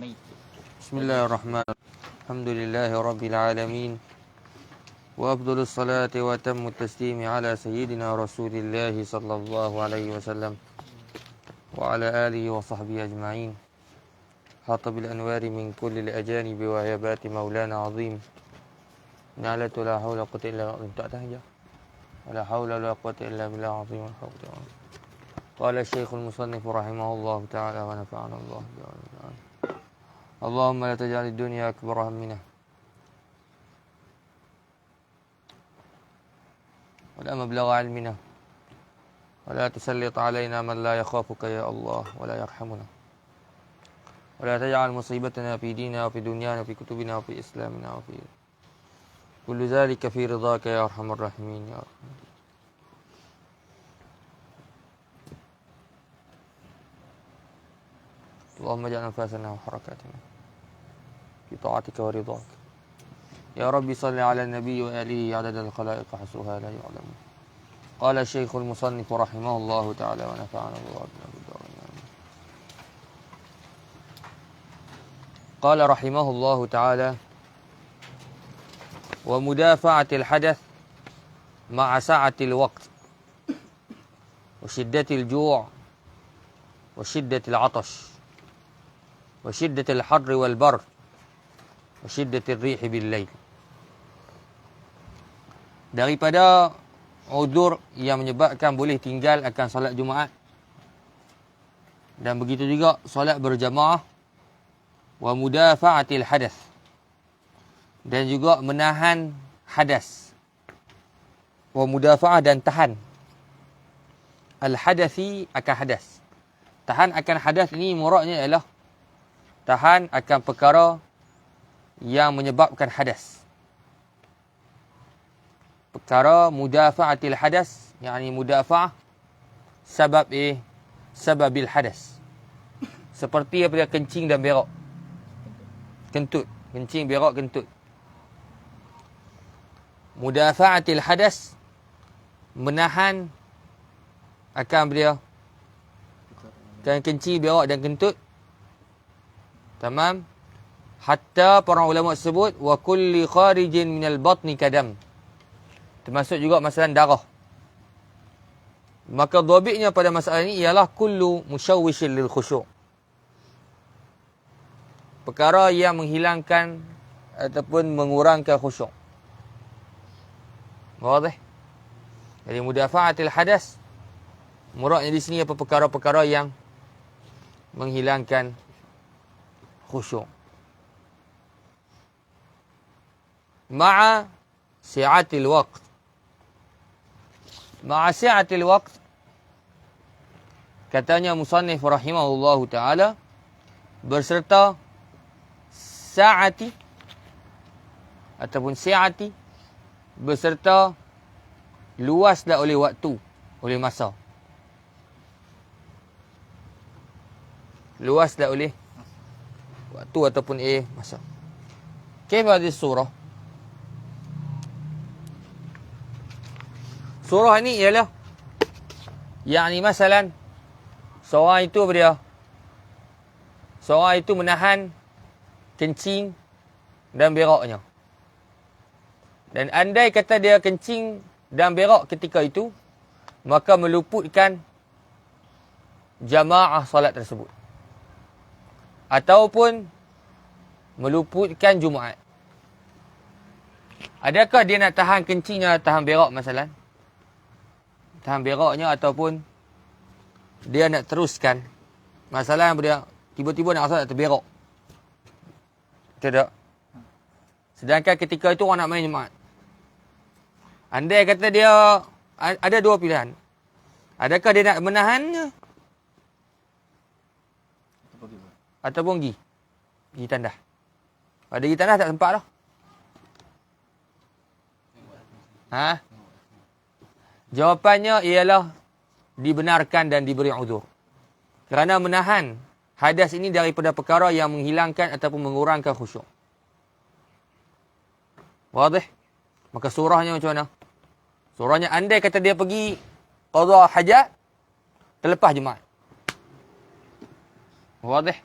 Bismillahirrahmanirrahim. Alhamdulillahi Rabbil Alamin. Wa afdalus salati wa atammu taslimi ala sayyidina Rasulillahi sallallahu alaihi wasallam wa ala alihi wa sahbihi ajma'in. Hata bil anwari min kulli al-ajanibi wa hayabati maulana azim. Na'latu la hawla quwwata illa billah. Tak tahu je. La hawla la quwwata illa billah azim. Qala Syekhul Musannif rahimahullah ta'ala wa nafa'ana Allah bi'alamihi. اللهم لا تجعل الدنيا أكبر همنا ولا مبلغ علمنا ولا تسلط علينا من لا يخافك يا الله ولا يرحمنا ولا تجعل مصيبتنا في ديننا وفي دنيانا وفي كتبنا وفي إسلامنا وفي كل ذلك في رضاك يا أرحم الراحمين يا رب. اللهم اجعل أنفاسنا وحركاتنا في طاعتك ورضاك يا رب. صل على النبي وآله عدد الخلائق حصرها لا يعلم. قال الشيخ المصنف رحمه الله تعالى ونفعنا الله بما بالدارين. قال رحمه الله تعالى ومدافعة الحدث مع سعة الوقت وشدة الجوع وشدة العطش وشدة الحر والبرد وشدة الريح بالليل. Daripada udzur yang menyebabkan boleh tinggal akan solat Jumaat, dan begitu juga solat berjamaah, wa mudafa'atil hadath, dan juga menahan hadas, wa mudafa'ah dan tahan al hadathi akan hadas. Tahan akan hadas ini muradnya ialah tahan akan perkara yang menyebabkan hadas. Perkara mudafa'atil hadas, yakni mudafa'ah sababil hadas. Seperti apabila kencing dan berak. Kentut. Kencing, berak, kentut. Mudafa'atil hadas, menahan akan dia kencing, berak dan kentut. Tamam. Hatta para ulama sebut wa kulli kharijin minal batni kadam. Termasuk juga masalah darah. Maka dhabitnya pada masalah ini ialah kullu musyawwishin lil khusyuk. Perkara yang menghilangkan ataupun mengurangkan khusyuk. Wadah? Jadi mudafa'atil hadas, muradnya di sini apa perkara-perkara yang menghilangkan khusyuk. Ma'a si'atil waqt. Ma'a si'atil waqt, katanya musannif rahimahullahu ta'ala, berserta sa'ati ataupun si'ati, berserta luaslah oleh waktu, oleh masa. Luaslah oleh waktu ataupun masa. Kaifa hadhihi surah? Surah ini ialah, yakni masalan, seorang itu apa dia? Seorang itu menahan kencing dan beraknya. Dan andai kata dia kencing dan berak ketika itu, maka meluputkan jamaah salat tersebut. Ataupun meluputkan Jumaat. Adakah dia nak tahan kencingnya, tahan berak masalah? Tahan beraknya ataupun dia nak teruskan. Masalah yang dia tiba-tiba nak asal nak terberak. Tidak. Sedangkan ketika itu orang nak main Jumaat. Andai kata dia ada dua pilihan. Adakah dia nak menahannya ataupun pergi tandas. Pada pergi tandas tak sempat dah. Jawapannya ialah dibenarkan dan diberi uzur. Kerana menahan hadas ini daripada perkara yang menghilangkan ataupun mengurangkan khusyuk. Wadah? Maka surahnya macam mana? Surahnya andai kata dia pergi qadha hajat terlepas Jumaat. Wadah?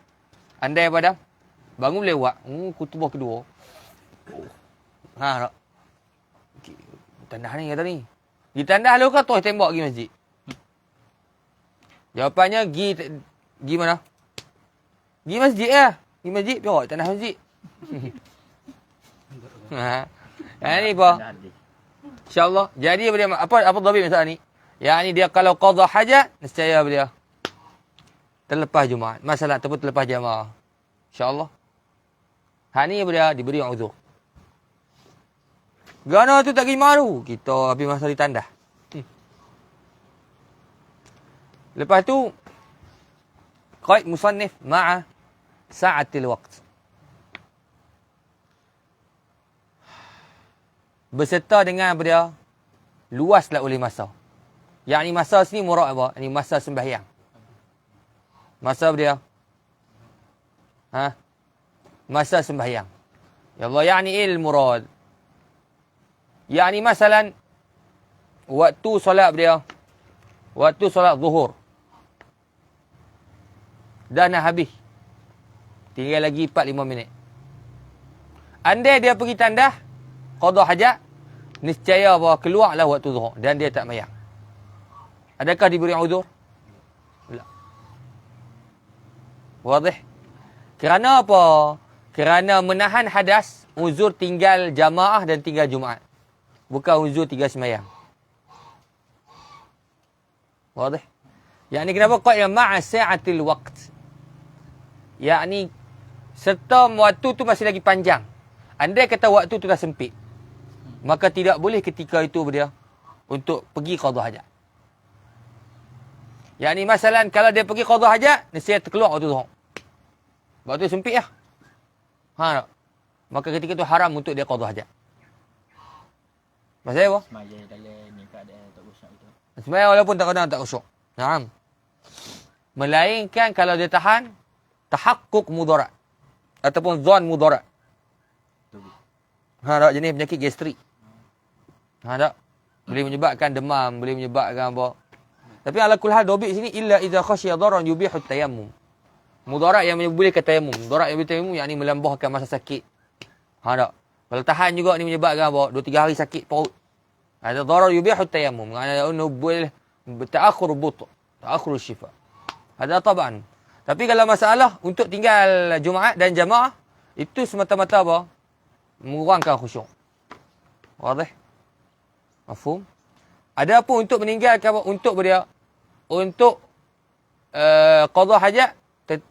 Andai pada Bangun lewat. Khutbah kedua. Ha, tak? Tandah ni kata ni. Di tandah lu ke terus tembak pergi masjid? Jawapannya, gi mana? Gi masjid lah. Gi masjid, pergi tandah masjid. Ha, ni apa? InsyaAllah. Jadi apa dhabit masalah ni? Yang ni dia kalau qadha hajat, nescaya dia terlepas Jumaat. Masalah ataupun terlepas jamaah. InsyaAllah. Ha ni dia diberi uzur. Gana tu tak pergi maru. Kita habis masa di tandah. Lepas tu, qaid musannif ma'a sa'atil waqt. Berserta dengan apa dia? Luaslah oleh masa. Yang ni masa sini murad apa? Ini masa sembahyang. Masa apa dia? Ha? Masa sembahyang. Ya Allah, yani murad. Yani masalan, waktu solat dia. Waktu solat zuhur. Dah nak habis. Tinggal lagi 4-5 minit. Andai dia pergi tandah, qadha hajat, niscaya bahawa keluarlah waktu zuhur dan dia tak mayang. Adakah diberi uzur? Tak. Wadih? Kerana apa? Kerana menahan hadas, uzur tinggal jamaah dan tinggal Jumaat. Bukan uzur tinggal semayang. Wadih? Yang ni kenapa qaid ma'a sa'atil waqt? Yakni serta waktu tu masih lagi panjang. Andai kata waktu tu dah sempit, maka tidak boleh ketika itu dia untuk pergi qadha hajat. Yakni masalan kalau dia pergi qadha hajat, nescaya terkeluar waktu zuhur. Waktu sempit lah. Ha tak? Maka ketika itu haram untuk dia qadha hajat. Maksudnya apa? Semaya dalam ni keadaan tak khusyuk itu. Semaya walaupun tak kena tak khusyuk. Naam. Melainkan kalau dia tahan tahakkuk mudarat ataupun zon mudarat. Ha tak, jenis penyakit gastrik. Ha tak. Boleh menyebabkan demam, boleh menyebabkan apa. Tapi ala kulli hal dobik sini illa idza khashiya daran yubihu tayammum. Mudarat yang membolehkan tayammum. Mudarat yang boleh tayammum yakni melambahkan masa sakit. Ha tak. Kalau tahan juga ni menyebabkan apa? 2-3 hari sakit perut. Ada darar yubihu tayammum. Maksudnya boleh ta'akhur butu, ta'akhur syifa. Ada taban. Tapi kalau masalah untuk tinggal Jumaat dan jamaah, itu semata-mata apa? Mengurangkan khusyuk. Wadih? Mafhum? Ada apa untuk meninggalkan apa? Untuk dia untuk qadha hajat,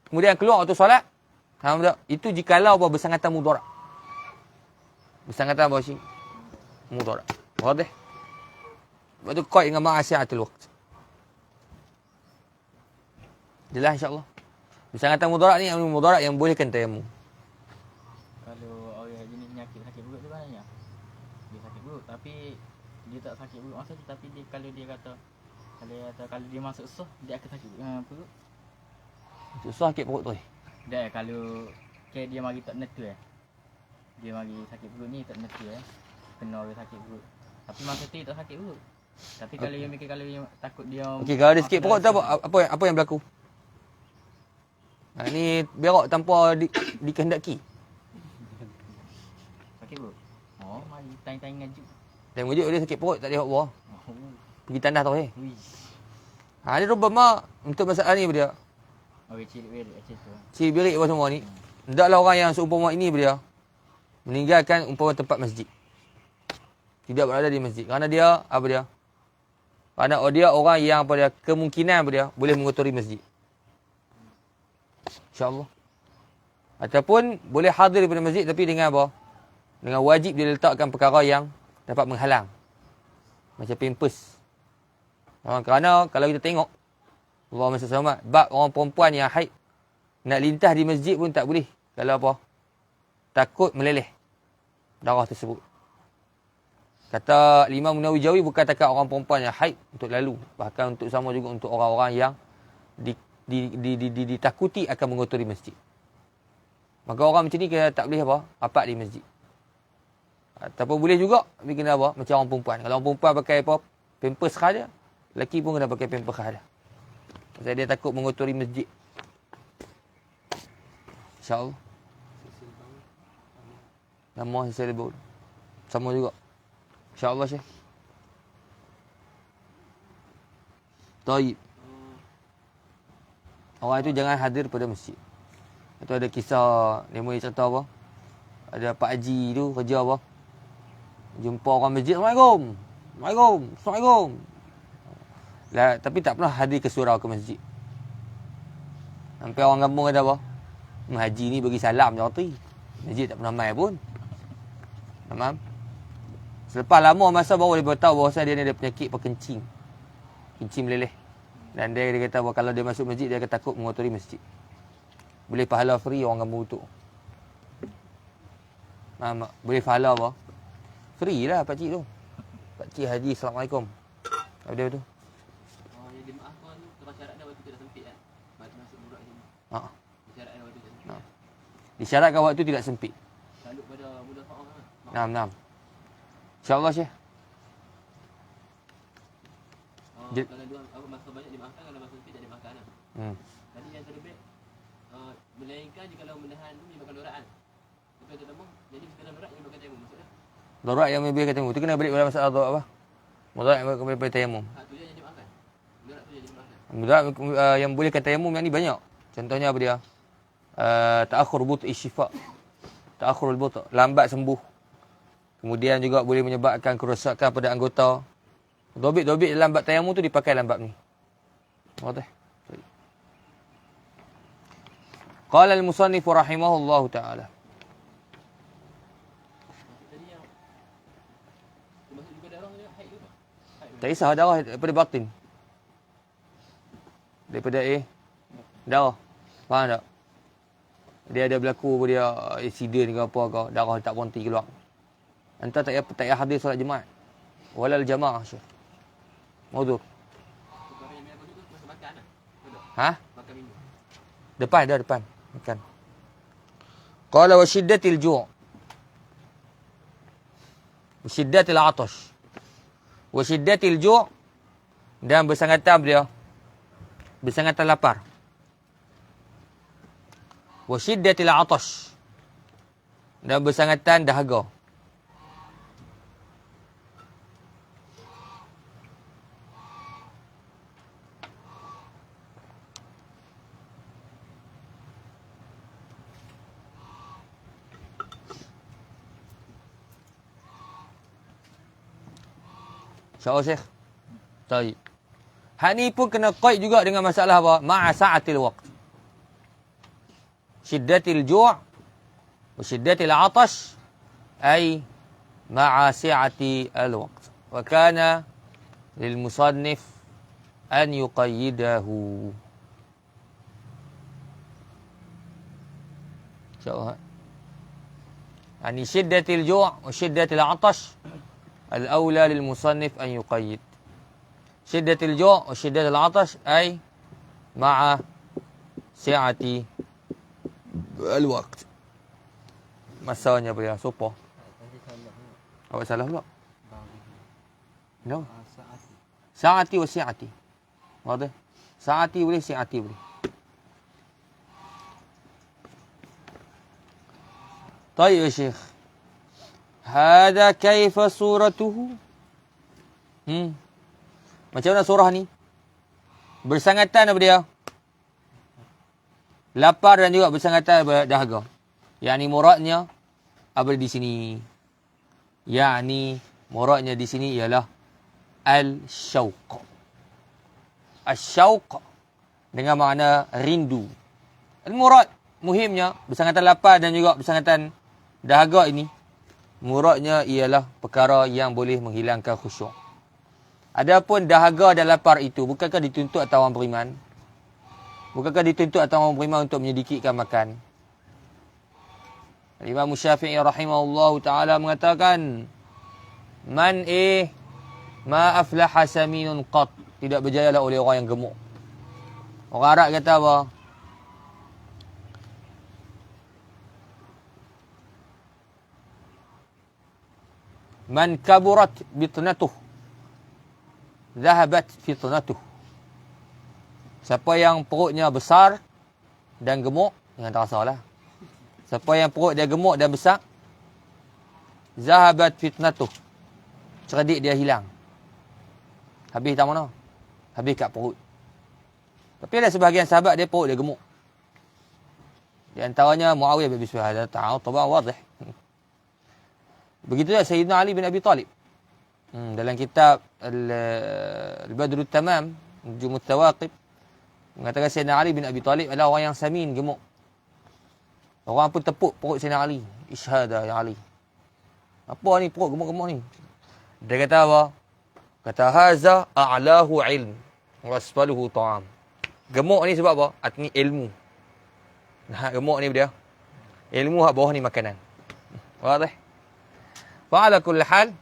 kemudian keluar waktu solat. Faham tak? Itu jikalau apa? Bersangatan mudarat. Bersangatan apa sih? Mudarat. Wadih? Sebab tu qaid dengan ma'asyatul waqt. Jelas insyaAllah. Bersangatan mudarat ni mudarat yang bolehkan tayammum. Kalau orang jenis penyakit sakit perut tu banyak. Dia sakit perut tapi dia tak sakit perut masa tu, tapi dia kalau dia masuk susah dia akan sakit perut. Susah sakit perut tu. Dah kalau dia mari tak netu dia mari sakit perut ni tak netu kena orang sakit perut. Tapi masa tu tak sakit perut. Tapi kalau dia mikir, kalau dia takut dia Okey, kalau dia sakit perut tu apa yang berlaku? Ha, ni berak tanpa dikehendaki. sakit perut. Oh, mari tanya-tanya ngaji. Dan wujud dia sakit perut tak boleh buat apa. Pergi tandas tu. Wish. Ha, dia rubama untuk masalah ni dia. Orang cilik-cilik macam tu. Si birik apa semua ni. Hendaklah orang yang seumpama ini dia meninggalkan umpama tempat masjid. Tidak berada di masjid. Kerana dia apa dia? Kerana dia orang yang apa dia kemungkinan apa dia boleh mengotori masjid. InsyaAllah. Ataupun boleh hadir daripada masjid tapi dengan apa? Dengan wajib dia letakkan perkara yang dapat menghalang. Macam pampers. Kerana kalau kita tengok Allahumma salli alaihi wasallam, bab orang perempuan yang haid nak lintas di masjid pun tak boleh. Kalau apa? Takut meleleh darah tersebut. Kata Imam Nawawi bukan takat orang perempuan yang haid untuk lalu. Bahkan untuk sama juga untuk orang-orang yang ditakuti akan mengotori masjid. Maka orang macam ni kena tak boleh apa? Rapat di masjid. Ataupun boleh juga tapi kena apa? Macam orang perempuan. Kalau orang perempuan pakai apa? Pampers sahaja. Lelaki pun kena pakai pampers sahaja. Sebab dia takut mengotori masjid. InsyaAllah. Nama saya sebut. Sama juga. InsyaAllah Syekh. Taib. Orang itu jangan hadir pada masjid. Itu ada kisah, dia boleh cerita apa? Ada Pak Haji tu kerja apa? Jumpa orang masjid, Assalamualaikum. Assalamualaikum. Assalamualaikum. Lah, tapi tak pernah hadir ke surau ke masjid. Sampai orang kampung kata apa? Haji ni bagi salam je roti. Masjid tak pernah mai pun. Faham? Selepas lama masa baru dia tahu bahawa dia ni ada penyakit perkencing. Kencing meleleh. Dan dia kata bahawa kalau dia masuk masjid, dia akan takut mengotori masjid. Boleh pahala free orang kampung tu. Faham tak? Boleh pahala apa? Free lah pakcik tu. Pakcik Haji, Assalamualaikum. Apa dia tu? Oh, yang dimaafkan tu kalau syarat dia waktu tidak sempit kan. Masuk budak sini. Ha. Syarat dia waktu tidak sempit. Ha. Disyaratkan waktu tidak sempit. Selalu pada muda fa'ah kan. Naam. InsyaAllah Syekh. Kalau dua apa masa banyak dimaafkan, kalau masa sempit tak dimaafkan lah. Tadi yang terlebih melainkan jika kalau menahan tu menyebabkan doraan. Tapi yang terlemah, jadi sekadar dorat yang menyebabkan tayamum maksudnya. Darurat yang menyebabkan tayamum. Itu kena balik pada masalah darurat apa? Darurat yang menyebabkan tayamum. Tu je yang dimaafkan. Dorat tu je yang dimaafkan. Darurat yang boleh kata tayamum yang ni banyak. Contohnya apa dia? Ta'akhur but'i syifa. Ta'akhurul but', lambat sembuh. Kemudian juga boleh menyebabkan kerosakan pada anggota. Dobit-dobit dalam bab tayamum tu dipakai dalam bab ni. Wadah. Qala al-musannif rahimahullahu ta'ala. Tadi yang termasuk juga darah dia haid juga. Tak kisah darah daripada batin. Daripada darah. Faham tak? Dia ada berlaku dia accident ke apa ke, darah tak berhenti keluar. Entah tak payah hadir solat jemaat. Walal jamaah Syekh. Maudur. Perkara yang berlaku tu masa makan lah. Betul. Ha? Makan minum. Depan. Makan. Qala wa shiddatil ju'. Wa shiddatil 'atash. Wa shiddatil ju' dan bersangatan dia. Bersangatan lapar. Wa shiddatil 'atash dan bersangatan dahaga. InsyaAllah Syekh. Baik. Hal ni pun kena qaid juga dengan masalah apa? Ma'a sa'atil waqt. Syiddatil ju' wa syiddatil 'atash ay ma'a si'ati al-waqt. Wa kana lil musannif an yuqayyidahu. InsyaAllah. Yani syiddatil ju' wa syiddatil 'atash al-awla lil musannif an yuqayyid. Syiddatil ju' wa syiddatil 'atash ay ma'a si'ati al-waqt. Masanya apa ya? Sopa. Awak salah pula. No. Sa'ati wa si'ati. Wadah. Sa'ati boleh, si'ati boleh. طيب يا شيخ. هذا كيف صورته؟ Macam mana surah ni? Bersangatan apa dia? Lapar dan juga bersangatan dahaga. Yakni muradnya apa di sini? Yakni muradnya di sini ialah al-syauq. Al-syauq dengan makna rindu. Al-murad muhimnya bersangatan lapar dan juga bersangatan dahaga ini. Muradnya ialah perkara yang boleh menghilangkan khusyuk. Adapun dahaga dan lapar itu bukankah dituntut atas orang beriman? Bukankah dituntut atas orang beriman untuk menyedikitkan makan? Imam Syafi'i rahimahullahu ta'ala mengatakan, Man ma aflaha saminun qat. Tidak berjayalah oleh orang yang gemuk. Orang Arab kata apa? Man kaburat bitnatuh, zahabat fitnatuh. Siapa yang perutnya besar dan gemuk, jangan tak rasa lah. Siapa yang perut dia gemuk dan besar, zahabat fitnatuh. Cerdik dia hilang. Habis tak mana? Habis kat perut. Tapi ada sebahagian sahabat dia perut dia gemuk. Di antaranya Muawiyah bin Abi Sufyan. Tahu tabah wadih. Begitu juga Sayyidina Ali bin Abi Talib. Dalam kitab Al-Badrut Tamam, Nujumut Tawaqib, mengatakan Sayyidina Ali bin Abi Talib adalah orang yang samin, gemuk. Orang pun tepuk perut Sayyidina Ali. Ishada ya Ali. Apa ni perut gemuk-gemuk ni? Dia kata apa? Kata haza a'lahu ilm wa asfaluhu ta'am. Gemuk ni sebab apa? Artinya ilmu. Nah, gemuk ni dia. Ilmu hak bawah ni makanan. Wadih? Fa'ala kulli hal,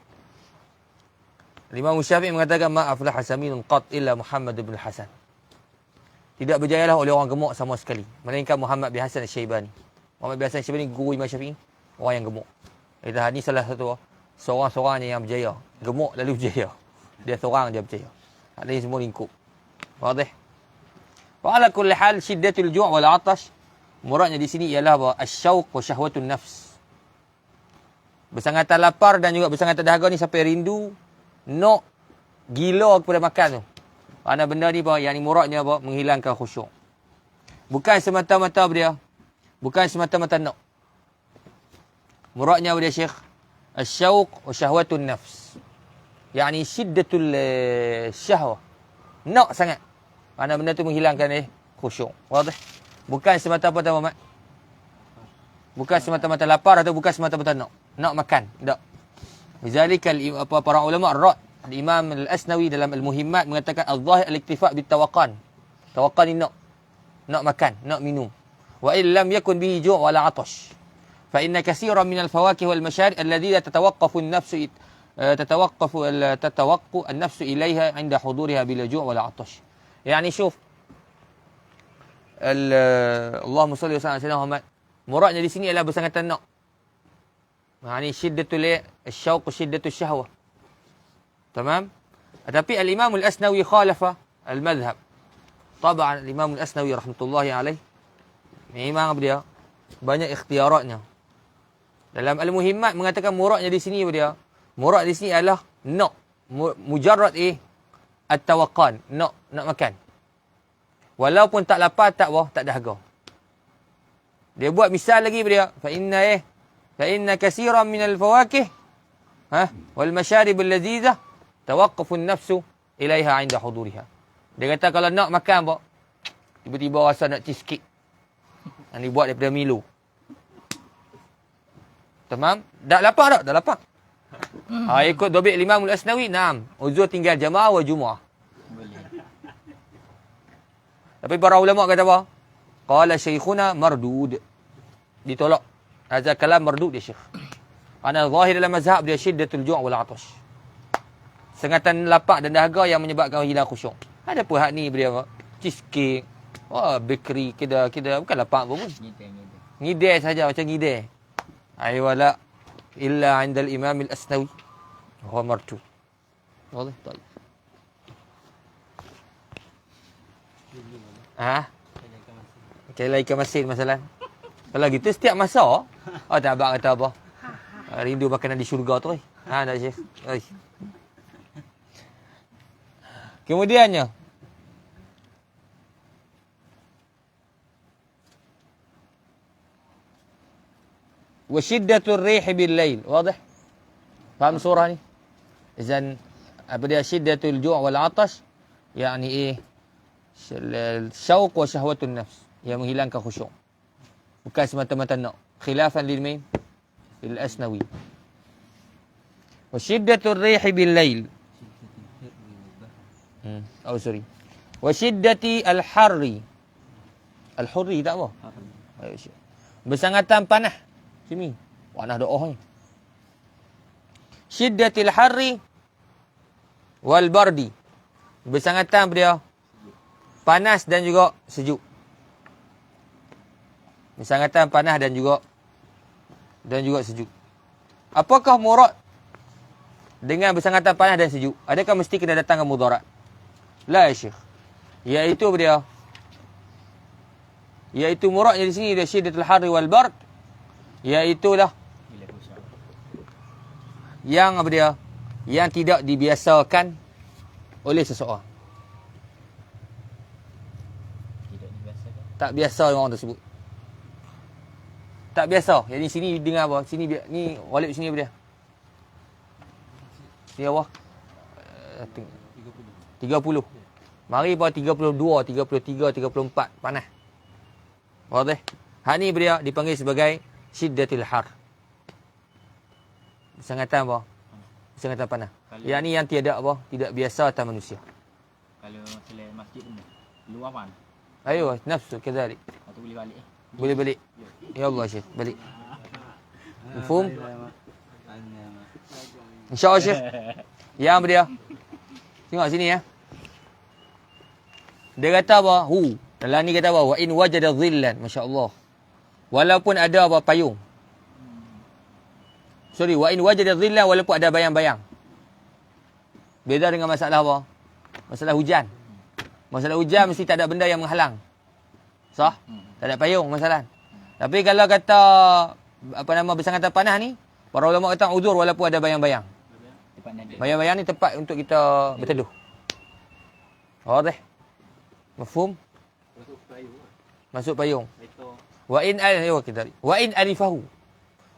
Imam Syafi'i mengatakan ma aflaha saminun qat illa Muhammad bin Hasan. Tidak berjayalah oleh orang gemuk sama sekali, melainkan Muhammad bin Hasan Al-Syaibani. Muhammad bin Hasan Al-Syaibani guru Imam Syafi'i, orang yang gemuk. Ini salah satu seorang-seorangnya yang berjaya. Gemuk lalu berjaya. Dia seorang dia berjaya. Ada yang semua lingkup. Wadih? Wa ala kulli hal syiddatul ju' wal 'atash. Muradnya di sini ialah apa? Asy-syauq wa syahwatun nafs. Bersangatan lapar dan juga bersangatan dahaga ni sampai rindu, nak gila kepada makan tu. Mana benda ni apa? Yang ni muradnya apa? Menghilangkan khusyuk. Bukan semata-mata dia. Bukan semata-mata nak. Muradnya apa dia Syekh? Asy-syauq wa syahwatun nafs. Yani syiddatul syahwah. Nak sangat. Mana benda tu menghilangkan khusyuk. Wadih? Bukan semata-mata Muhammad. Bukan semata-mata lapar atau bukan semata-mata nak makan. Tak. Lizalika para ulama ar-rad, Imam Al-Asnawi dalam Al-Muhimmat mengatakan al-zahir al-iktifa' bit-tawaqqan. Tawaqqan ni nak makan, nak minum. Wa illam yakun bihi ju' wala 'atash. Fa inna kaseeran min al-fawakih wal masharib alladhi tatawaqqafu an-nafsu tatawaqqu an-nafsu ilayha 'inda huduriha bila ju' wala 'atash. Yani syuf Allahumma salli wa sallim ala sayyidina Muhammad. Muradnya di sini adalah bersangatan nak. Ini syiddatul syauq, syiddatul syahwah. Tamam? Tapi al-Imam Al-Asnawi khalafa al-madhhab. Taban al-Imam Al-Asnawi rahmatullahi alaih, memang dia banyak ikhtiaratnya. Dalam Al-Muhimmat mengatakan muradnya di sini dia. Murad di sini adalah nak. Mujarrad at-tawaqqan, nak makan. Walaupun tak lapar, tak dahaga. Dia buat misal lagi dia. Fa inna kaseeran min al-fawakih wal masharib al-ladhiza tawaqqafu an-nafsu ilaiha 'inda huduriha. Dia kata kalau nak makan apa, tiba-tiba rasa nak cheesecake. Yang dibuat daripada Milo. Tamam? Dah lapar tak? Dah lapar. Ikut dobit Imam Al-Asnawi, naam. Uzur tinggal jamaah wa jumu'ah. Tapi para ulama kata apa? Qala syekhuna mardud. Ditolak. Hadza kalam mardud dia Syekh. Ana zahir dalam mazhab dia syiddatul ju' wal 'atash. Sengatan lapar dan dahaga yang menyebabkan hilang khusyuk. Ada apa hak ni dia apa? Cheesecake. Wah, bakery keda bukan lapar pun. Ngidai saja macam ngidai. Ai wala illa 'inda al-Imam Al-Asnawi. Huwa mardud. Wallahi baik. Kelai ikan masin masalah. Kalau gitu setiap masa, tak abang kata apa? Rindu makanan di syurga tu. Tak Syekh. Kemudiannya, wa syiddatur rih bil lail. Wadah? Faham surah ni? Izan apa dia syiddatul ju' wal 'atash? Yani syauq wa syahwatun nafs, yang menghilangkan khusyuk. Bukan semata-mata nak. Khilafan lil Asnawi. Wa syiddatur rih bil lail. Sorry. Wa syiddati al-harri. Al-hurri tak apa? Bersangatan panas. Sini. Panas doa ni. Syiddatil harri wal bardi. Bersangatan dia panas dan juga sejuk. Bersangatan panas dan juga sejuk. Apakah murad dengan bersangatan panas dan sejuk? Adakah mesti kena datangkan mudarat? La ya Syekh. Iaitu dia. Iaitu muradnya di sini dia syiddatul harri wal bard. Iaitulah yang apa dia? Yang tidak dibiasakan oleh seseorang. Tidak dibiasakan. Tak biasa orang tersebut. Tak biasa. Jadi sini dengar apa? Sini ni walid sini apa dia? Ni apa? 30. Mari pada 32, 33, 34 panas. Wadah. Hak ni dia dipanggil sebagai syiddatil har. Sangatan apa? Sangatan panas. Yang ni yang tiada apa? Tidak biasa atas manusia. Kalau masalah masjid ni, luar mana? Ayo, nafsu kadzalik. Atau boleh balik Boleh balik. Ya Allah Syekh, balik. Mafhum? InsyaAllah Syekh. Yang dia. Tengok sini ya. Dia kata apa? Dalam ni kata apa? Wa in wajada dhillan. Masya-Allah. Walaupun ada apa payung. Sorry, wa in wajada dhillan walaupun ada bayang-bayang. Beza dengan masalah apa? Masalah hujan. Masalah hujan mesti tak ada benda yang menghalang. Sah? Tak ada payung masalah. Tapi kalau kata apa nama bersangatan panas ni, para ulama kata uzur walaupun ada bayang-bayang. Bayang-bayang ni tempat untuk kita berteduh. Wadah. Mafhum? Masuk payung. Wa in alifahu.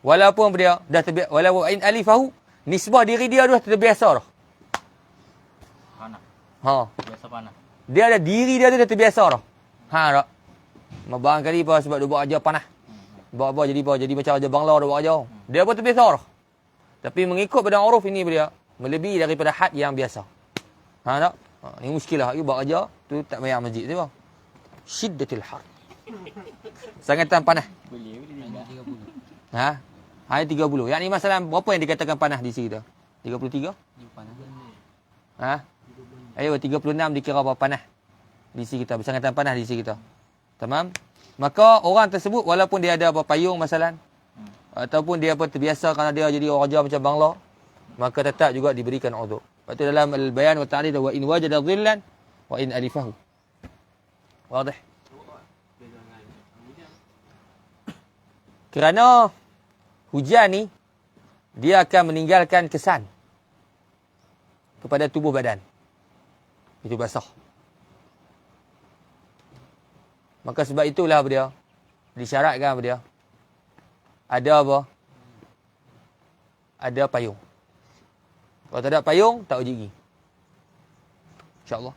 Walaupun dia dah terbiasa, walaupun in alifahu, nisbah diri dia dah terbiasa dah. Panas. Ha. Biasa panas. Dia ada diri dia tu dah terbiasa dah. Ha tak? Barangkali apa sebab dia buat ajar panas. Buat apa jadi apa? Jadi macam ajar bangla dia buat ajar. Dia pun terbiasa dah. Tapi mengikut pada uruf ini dia melebihi daripada had yang biasa. Ha tak? Ha, ni muskilah. You buat ajar tu tak bayar masjid tu bang. Syiddatil har. Sangatan panas. Boleh juga. Ha? Hanya 30. Yang ni masalah berapa yang dikatakan panas di sini kita? 33? Ha? Ayo 36 dikira apa panas di sini kita. Bersangatan panas di sini kita. Tamam? Maka orang tersebut walaupun dia ada apa payung masalah ataupun dia apa terbiasa kerana dia jadi orang ajar macam bangla, maka tetap juga diberikan uzur. Lepas tu dalam al-bayan wa ta'rif wa in wajada dhillan wa in alifahu. Wadah? Kerana hujan ni dia akan meninggalkan kesan kepada tubuh badan. Itu basah. Maka sebab itulah apa dia? Disyaratkan apa dia? Ada apa? Ada payung. Kalau tak ada payung, tak uji gigi. InsyaAllah.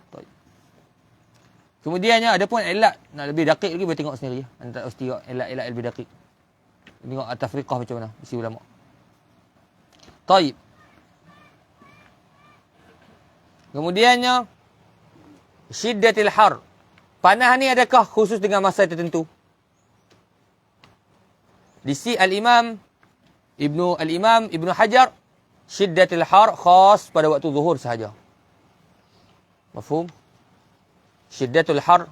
Kemudiannya ada pun elat. Nak lebih dakik lagi, boleh tengok sendiri. Anda tak mesti tengok elat-elat lebih dakik. Tengok at-tafriqah macam mana. Isi ulama. Taib. Kemudiannya, syiddatil har. Panas ni adakah khusus dengan masa tertentu? Di sini Al-Imam Ibnu Hajar, syiddatil har khas pada waktu zuhur sahaja. Mafhum? Syiddatul har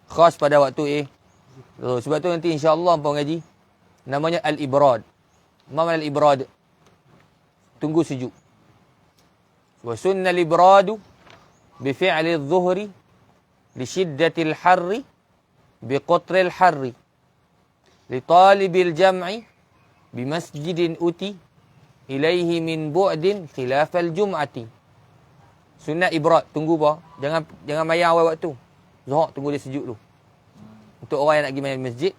khas pada waktu sebab tu nanti insya-Allah hangpa ngaji namanya al-ibrad. Mana al-ibrad? Tunggu sejuk. Wa sunnal ibradu bi fi'li adh-dhuhri li shiddatil harri bi qatril harri li talibil jam'i bi masjidin uti ilaihi min bu'din khilafal jum'ati. Sunat ibrad, tunggu bah. Jangan mayang awal waktu. Zuhur tunggu dia sejuk dulu. Untuk orang yang nak pergi masjid,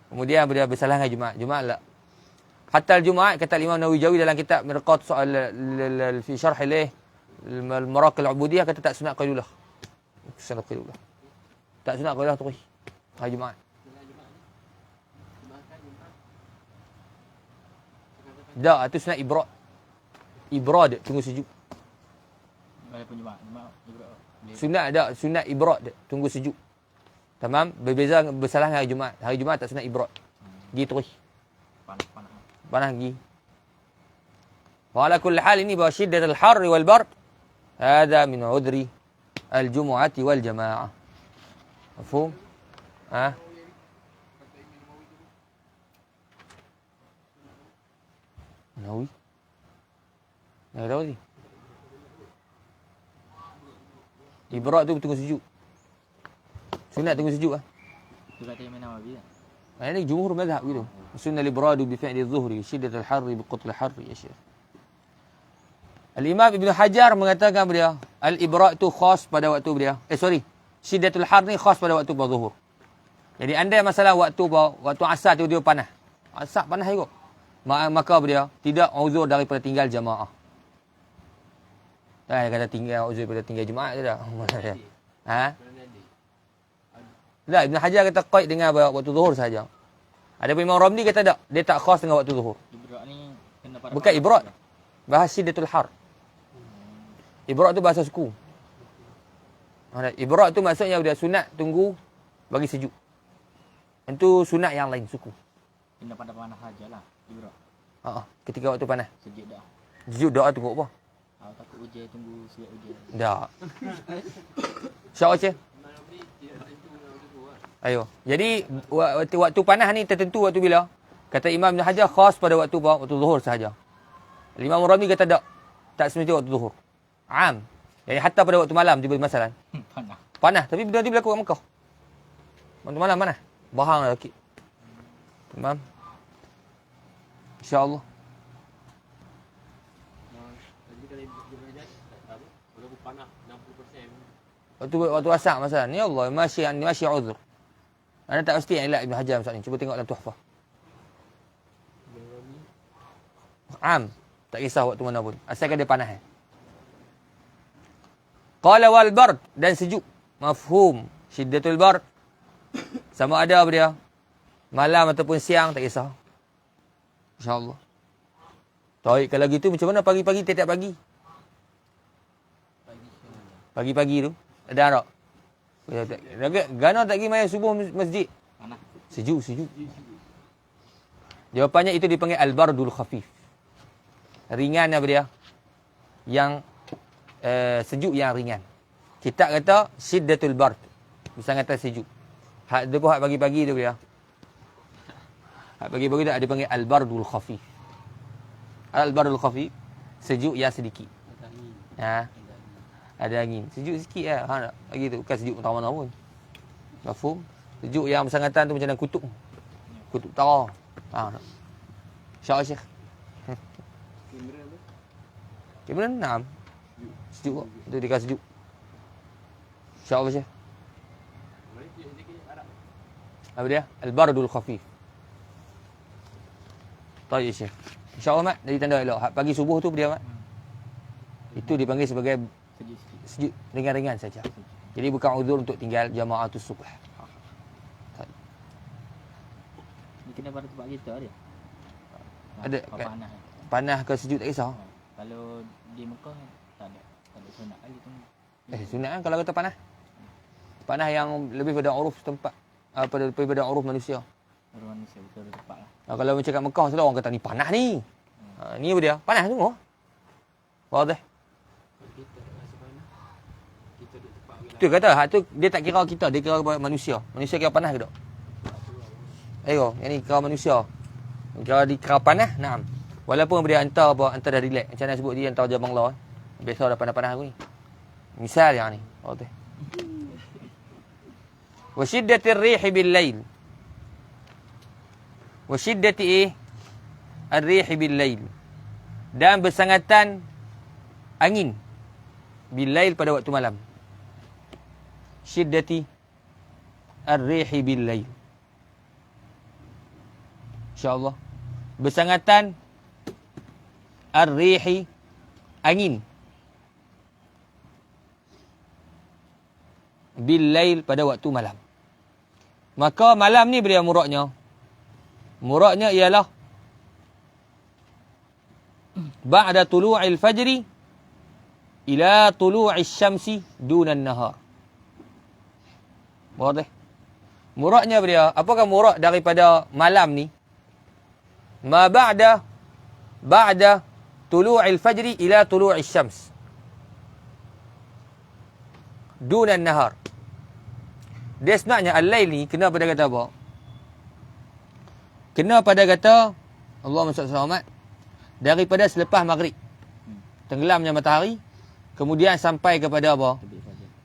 kemudian dia bersalah dengan Jumaat. Jumaat lah. Hatta Jumaat kata Imam Nawawi dalam kitab Mirqat soal fi syarh al-maraq al-ubudiyah kata tak sunat qailulah. Sunat qailulah. Tak sunat qailulah terus. Hari Jumaat. Dah, itu sunat ibrad. Ibrad tunggu sejuk. Walaupun Jumaat juga boleh. Sunat ada, sunat ibrad tunggu sejuk. Tamam, berbeza bersalah dengan hari Jumaat. Hari Jumaat tak sunat ibrad. Gi terus. Panas gi. Wa ala kulli hal ini bahawa syiddatul harri wal bard hada min udri al-jumu'ati wal jamaah. Mafhum? Ha? Nawawi. Nawawi. Ibrad tu tunggu sejuk. Sunat tunggu sejuk ah. Tu kata Imam Nawawi kan. Ini jumhur mazhab gitu. Sunnah al-ibradu bi fi'li adh-dhuhri, syiddatul harri bi qutl harri ya Syekh. Al-Imam Ibn Hajar mengatakan beliau, al-ibra' itu khas pada waktu beliau. Syiddatul har ni khas pada waktu zuhur. Jadi andai masalah waktu asar tu dia panah. Asar panah juga. Maka beliau tidak uzur daripada tinggal jamaah. Tak kata tinggal uzur daripada tinggal jemaah tu dah. Ha? Tak, Ibn Hajar kata qaid dengan waktu zuhur saja. Ada Imam Ramli kata tak, dia tak khas dengan waktu zuhur. Ibra' ni kena pada Bukan ibra'. Bahasa syiddatul har. Ibra' tu bahasa suku. Ibra' tu maksudnya dia sunat tunggu bagi sejuk. Itu sunat yang lain suku. kena pada panas sajalah. Ibra'. Ketika waktu panas. Sejuk dah. Sejuk dah tunggu apa? Takut hujan, tunggu siap hujan. Dah. Syok je. Ayo. Jadi waktu panas ni tertentu waktu bila? Kata Imam Ibn Hajar khas pada waktu zuhur sahaja. Imam Ramli kata tak semestinya waktu zuhur. Am. Jadi hatta pada waktu malam tiba masalah. Panas. Panas tapi bila berlaku kat Mekah. Waktu malam panas. Bahang lah sikit. Tamam. InsyaAllah. Jadi kalau Ibn Hajar walaupun panas 60%. Waktu asar masalah. Ni Allah masih uzur. Anda tak pasti yang elak Ibn Hajar masalah ni. Cuba tengok dalam tuhfah. Am. Tak kisah waktu mana pun. Asalkan dia panas. Qala wal bard. Dan sejuk. Mafhum. Syiddatul bard. Sama ada apa dia. Malam ataupun siang. Tak kisah. InsyaAllah. Tahu kalau gitu macam mana pagi-pagi tiap pagi? Pagi-pagi tu. Ada tak? Gana tak pergi main subuh masjid? Panas. Sejuk. Jawapannya itu dipanggil al-bardul khafif. Ringan apa dia? Yang sejuk yang ringan. Kita kata syiddatul bard. Bisa kata sejuk. Hak dia pun hak pagi-pagi tu dia. Hak pagi-pagi tu ada dipanggil al-bardul khafif. Al-bardul khafif sejuk yang sedikit. Ha. Ada angin. Sejuk sikit lah. Ha, lagi tu. Bukan sejuk mana pun. Mafhum? Sejuk yang bersangatan tu macam dalam kutub. Kutub utara. Ha. InsyaAllah Syekh. Kamera 6. Sejuk kok. Itu dia kata sejuk. InsyaAllah Syekh. Apa dia? Al-bardul khafif. Tayyib Syekh. InsyaAllah Mat. Dari tanda elok. Pagi subuh tu dia Mat. Itu dipanggil sebagai sejuk ringan-ringan saja. Jadi bukan uzur untuk tinggal jama'atus subuh. Ni kena pada tempat kita dia. Ada Panas. panas ke sejuk tak kisah. Kalau di Mekah tak ada sunat kali tu. Sunat kan kalau kata panas. Panas yang lebih pada uruf tempat. Lebih pada uruf manusia. Orang manusia betul tepat lah. Kalau macam kat Mekah orang kata ni panas ni. Ni apa dia? Panas tu. Wadah. Tu kata, hak tu dia tak kira kita, dia kira manusia. Manusia kira panas ke tak? Ayo, yang ni kira manusia. Kira dikira panas, naam. Walaupun dia hantar dah relax. Macam mana sebut dia hantar je Bangla. Biasa dah panas-panas aku ni. Misal yang ni. Wadah. Wa shiddatir rihi bil lail. Wa shiddati ar-rihi bil lail. Dan bersangatan angin bil lail pada waktu malam. Shiddati ar-rihi bil lail. InsyaAllah. Bersangatan ar-rihi angin bil lail pada waktu malam. Maka malam ni beliau muradnya. Muradnya ialah ba'da tulu'il fajri ila tulu'is syamsi dunan nahar. Wadah. Muradnya beliau, apakah murad daripada malam ni? Ma ba'da tulu'il fajri ila tulu'is syams. Dunan nahar. Dia sebenarnya al-lail ni kena pada kata apa? Kena pada kata Allahumma salli selamat daripada selepas maghrib. Tenggelamnya matahari kemudian sampai kepada apa?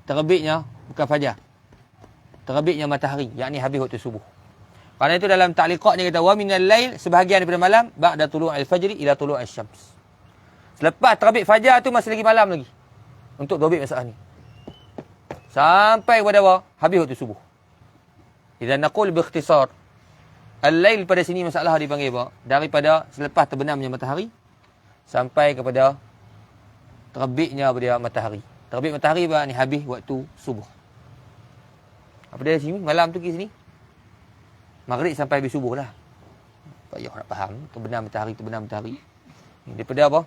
Terbitnya bukan fajar. Terbitnya matahari, yakni habis waktu subuh. Kerana itu dalam ta'liqat dia kata wa minal lail, sebahagian daripada malam, ba'da tulu'il fajri ila tulu'il syams. Selepas terbit fajar tu masih lagi malam lagi. Untuk terbit masalah ni. Sampai kepada apa? Habis waktu subuh. Idzan naqul bi ikhtisar, al-lail pada sini masalah dipanggil apa? Daripada selepas terbenamnya matahari sampai kepada terbitnya pada matahari. Terbit matahari ni habis waktu subuh. Apa dia sini? Malam tu ke sini? Maghrib sampai habis subuh lah. Payah nak faham. Terbenam matahari. Daripada apa?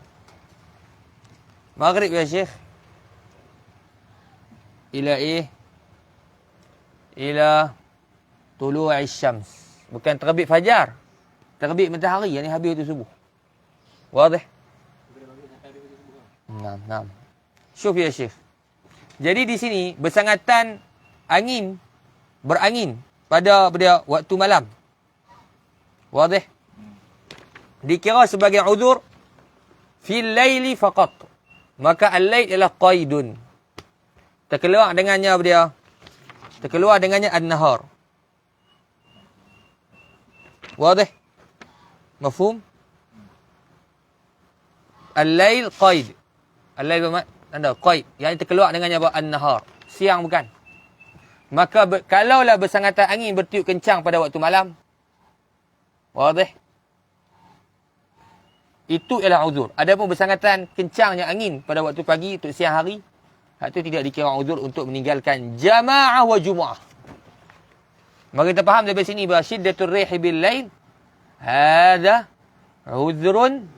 Maghrib ya Syekh. Ila tulu'i syams. Bukan terbit fajar. Terbit matahari yang ni habis waktu subuh. Wadih? Naam. Syuf ya Syekh. Jadi di sini bersangatan berangin pada waktu malam. Wadih? Dikira sebagai uzur fil laili faqat. Maka al-lail ialah qaidun. Terkeluar dengannya an-nahar. Wadih? Mafhum? Al-lail qaid. Al-lail bermakna qaid. Yang terkeluar dengannya apa? An-nahar. Siang bukan. Maka kalaulah bersangatan angin bertiup kencang pada waktu malam. Wadih? Itu ialah uzur. Adapun bersangatan kencangnya angin pada waktu pagi untuk siang hari, hak itu tidak dikira uzur untuk meninggalkan jamaah wa jumu'ah. Maka kita faham dari sini bahawa syiddatul rihi bil lail hadha uzrun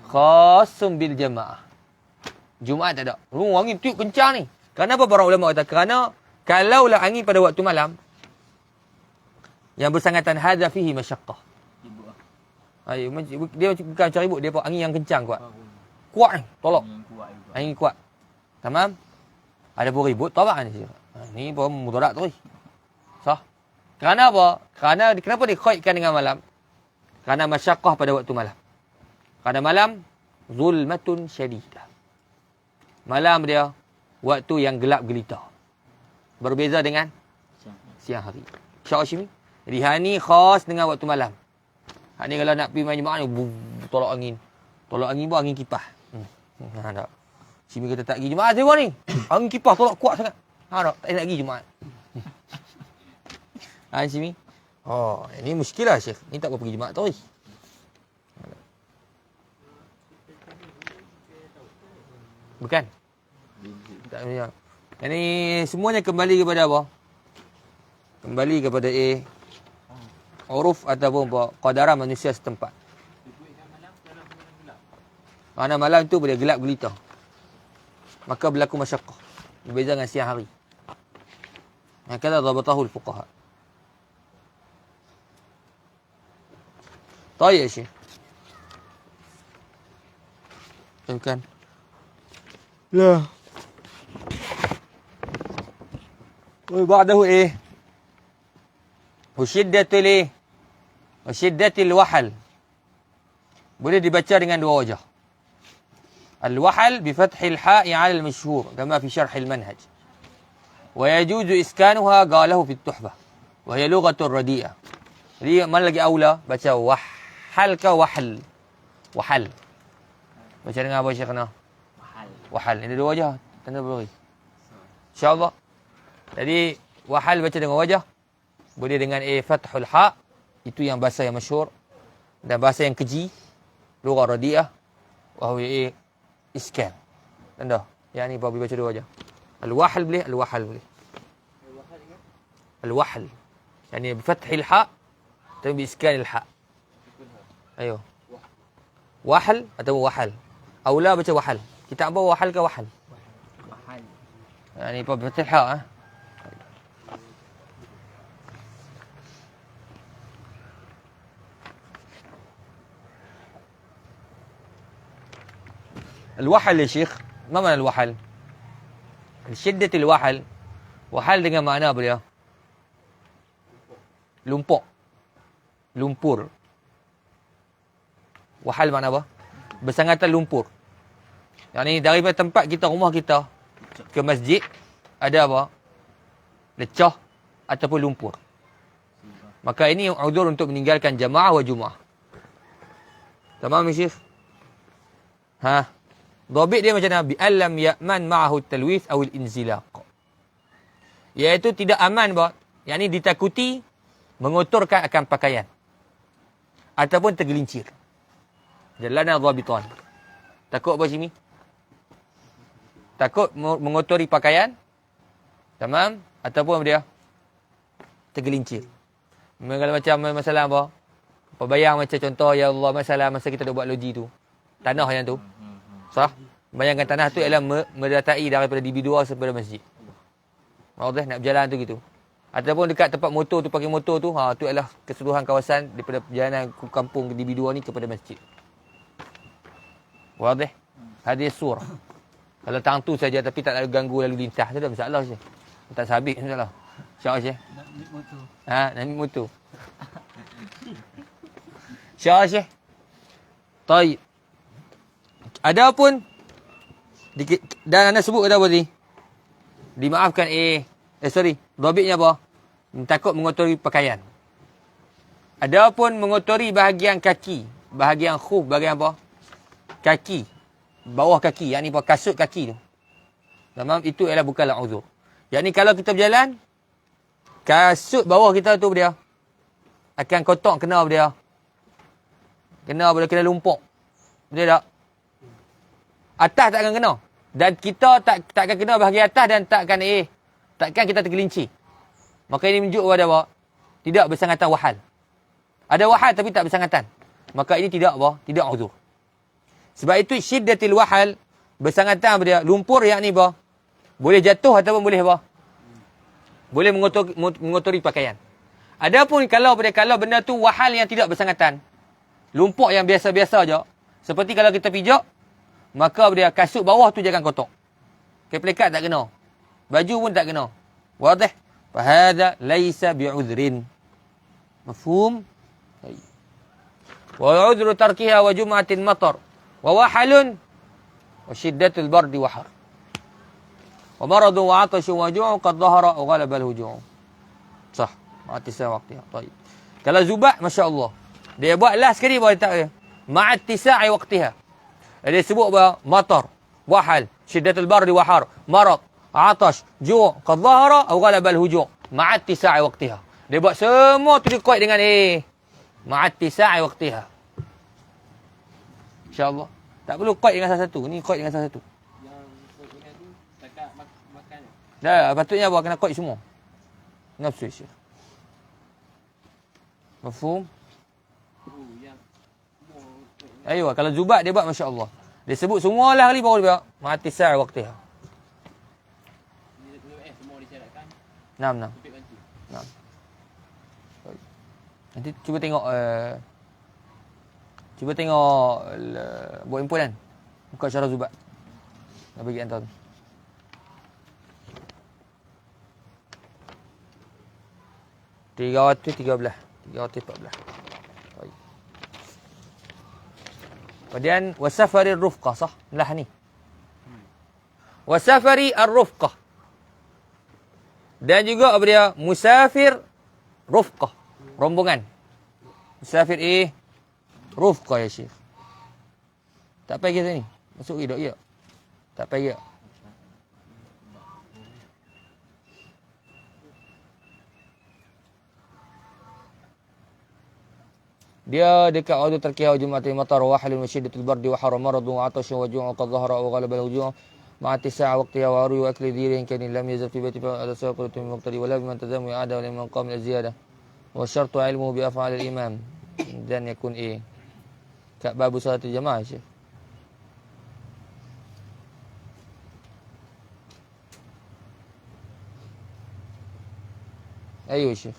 khasun bil jamaah. Jumaat tak ada. Angin tiup kencang ni. Kenapa para ulama kata? Kerana kalaulah angin pada waktu malam yang bersangatan hadza fihi masyaqqah. Dia bukan macam ribut, dia angin yang kencang kuat. Kuat ni, tolak. Angin kuat. Tamam? Ada pun ribut, tolak ni. Ni pun mudarat tu. Sah. Kerana apa? Kenapa dikaitkan dengan malam? Kerana masyaqqah pada waktu malam. Kerana malam zulmatun syadidah. Malam dia waktu yang gelap gelita. Berbeza dengan siang hari. Syekh Hashimi. Jadi hari ni khas dengan waktu malam. Hari ni kalau nak pergi main Jumaat ni tolak angin. Tolak angin pun angin kipas. Tak. Hashimi kata tak pergi Jumaat dia ni. Angin kipas tolak kuat sangat. Tak nak pergi Jumaat. Hashimi. Oh, ini muskilah Syekh. Ni tak boleh pergi Jumaat tu. Bukan. Tak punya. Ini semuanya kembali kepada apa? Kembali kepada uruf ataupun qadaran manusia setempat. Kerana malam itu boleh gelap gelita. Maka berlaku masyaqqah. Berbeza dengan siang hari. Hakala dhabatahu al-fuqaha. Tayyib Syekh. Bukan. لا وبعده وشدة الوحل boleh dibaca dengan dua wajah. Al-wahal بفتح الحاء على المشهور كما في شرح المنهج ويجوز إسكانها قاله في التحفة وهي لغة رديئة. Jadi mana lagi aula baca wahal ke wahal? Wahal. Baca dengan apa Syekh kena? Wahal. Ini dua wajah. Tanda beri. InsyaAllah. Jadi, wahal baca dengan wajah. Boleh dengan fathul ha'. Itu yang bahasa yang masyhur. Dan bahasa yang keji. Lughah radi'ah. Wahuya iskan. Tanda. Yang ni babi baca dua wajah. Al-wahal boleh. Al-wahal boleh. Al-wahal. Yang ni fathul ha'. Tapi bi-iskan il-ha'. Ayo. Wahal atau wahal. Aula baca wahal. Kita apa wahal ke wahal? Wahal. Ini apa betul ha? الوحل يا شيخ ما معنى الوحل؟ شدة الوحل وحل dengan makna apa dia? Lumpur. Wahal makna apa? Bersangatan lumpur. Yang ni daripada tempat kita, rumah kita ke masjid ada apa? Lecah ataupun lumpur. Maka ini uzur untuk meninggalkan jamaah wa jumu'ah. Tamam ya Syekh? Ha. Dhabit dia macam mana? Bi allam ya'man ma'ahu at-talwith aw al-inzilaq. Iaitu tidak aman bah. Yang ini ditakuti mengotorkan akan pakaian ataupun tergelincir. Jalana dhabitan. Takut apa sini? Takut mengotori pakaian. Tamam? Ataupun apa dia? Tergelincir. Kalau macam masalah apa? Bayang macam contoh, ya Allah, masalah masa kita buat loji tu. Tanah yang tu. Sah? Bayangkan tanah tu ialah mendatai daripada DB2 sampai masjid. Maksudnya nak berjalan tu gitu. Ataupun dekat tempat motor tu, pakai motor tu, tu ialah keseluruhan kawasan daripada perjalanan kampung DB2 ni kepada masjid. Wadah? Hadis surah. Kalau tang tu saja tapi tak ada ganggu lalu lintas, tu dah masalah je. Tak sabit masalah. Syah je. Nak naik motor. Nak naik motor. Syah je. Taib. Adapun dan anda sebut kata apa tadi? Dimaafkan sorry, dhabitnya apa? Takut mengotori pakaian. Adapun mengotori bahagian kaki, bahagian khuf, bahagian apa? Kaki. Bawah kaki, yakni apa? Kasut kaki tu. Tamam, itu ialah bukanlah uzur. Yakni kalau kita berjalan, kasut bawah kita tu dia akan kotak kena dia. Kena lumpuk. Betul tak? Atas tak akan kena. Dan kita tak akan kena bahagian atas dan takkan kita tergelincir. Maka ini menunjuk kepada apa? Tidak bersangatan wahal. Ada wahal tapi tak bersangatan. Maka ini tidak apa? Tidak uzur. Sebab itu syiddatil wahal bersangatan apa dia? Lumpur yakni apa? Boleh jatuh ataupun boleh apa? Boleh mengotori pakaian. Adapun kalau benda tu wahal yang tidak bersangatan, lumpur yang biasa-biasa je, seperti kalau kita pijak, maka dia kasut bawah tu jangan kotak. Keplekat tak kena. Baju pun tak kena. Wadah? Fahadha laisa bi'udhrin. Mafhum? Wa udhru tarkiha wa jum'atin matar. Wa wahalun. Wa syiddatul bardi wa har. Wa maradu wa atashu wa ju'u qad dhahara wa ghalaba al-huju'u. Sah. Ma'atisa waqtiha. Taib. Kalau zubat, Masya Allah. Dia buat last sekali bahawa dia tak ada. Ma'atisa'i waqtiha. Dia sebut bahawa matar, wahal, syiddatul bardi wa har, marad, atash, ju' qad dhahara aw ghalaba al-huju'. Ma'atisa'i waqtiha. Dia buat semua tu dikuat dengan ma'atisa'i waqtiha. Insya-Allah. Tak perlu kuat dengan salah satu. Ni kuat dengan salah satu. Yang dengan tu setakat makan. Dah, patutnya apa kena kuat semua. Nafsu Syekh. Mafhum? Yang Ayuh, kalau zubat dia buat Masya Allah. Dia sebut semua lah kali baru dia buat. Mati sa'i waktiha. Semua disyaratkan. Nam. Topik bantu. Nam. Nanti cuba tengok buat impunan. Buka syarah zubat. Nak bagi hantar tu. Tiga ratus 14. Kemudian wasafari ar-rufqah, sah? Lah ni. Wasafari ar-rufqah. Dan juga apa dia? Musafir rufqah, rombongan. Musafir rufqah ya Syekh. Tak payah kita ni. Masuk ke tak ya? Tak payah. Dia dekat waktu terkihau jumatil matar wa halun wa syiddatul bardi wa haram maradu wa atashu wa ju'u qad dhahara wa ghalaba al-huju' ma'a tisa'a waqtiha wa arwi wa akli dhirin kan lam yazal fi baiti fa ala sawqatu min muqtadi wa la biman tazamu i'ada wa liman qam al-ziyada wa syartu ilmuhu bi af'al al-imam dan yakun kat babu salatul jamaah Syekh. Ayo Syekh.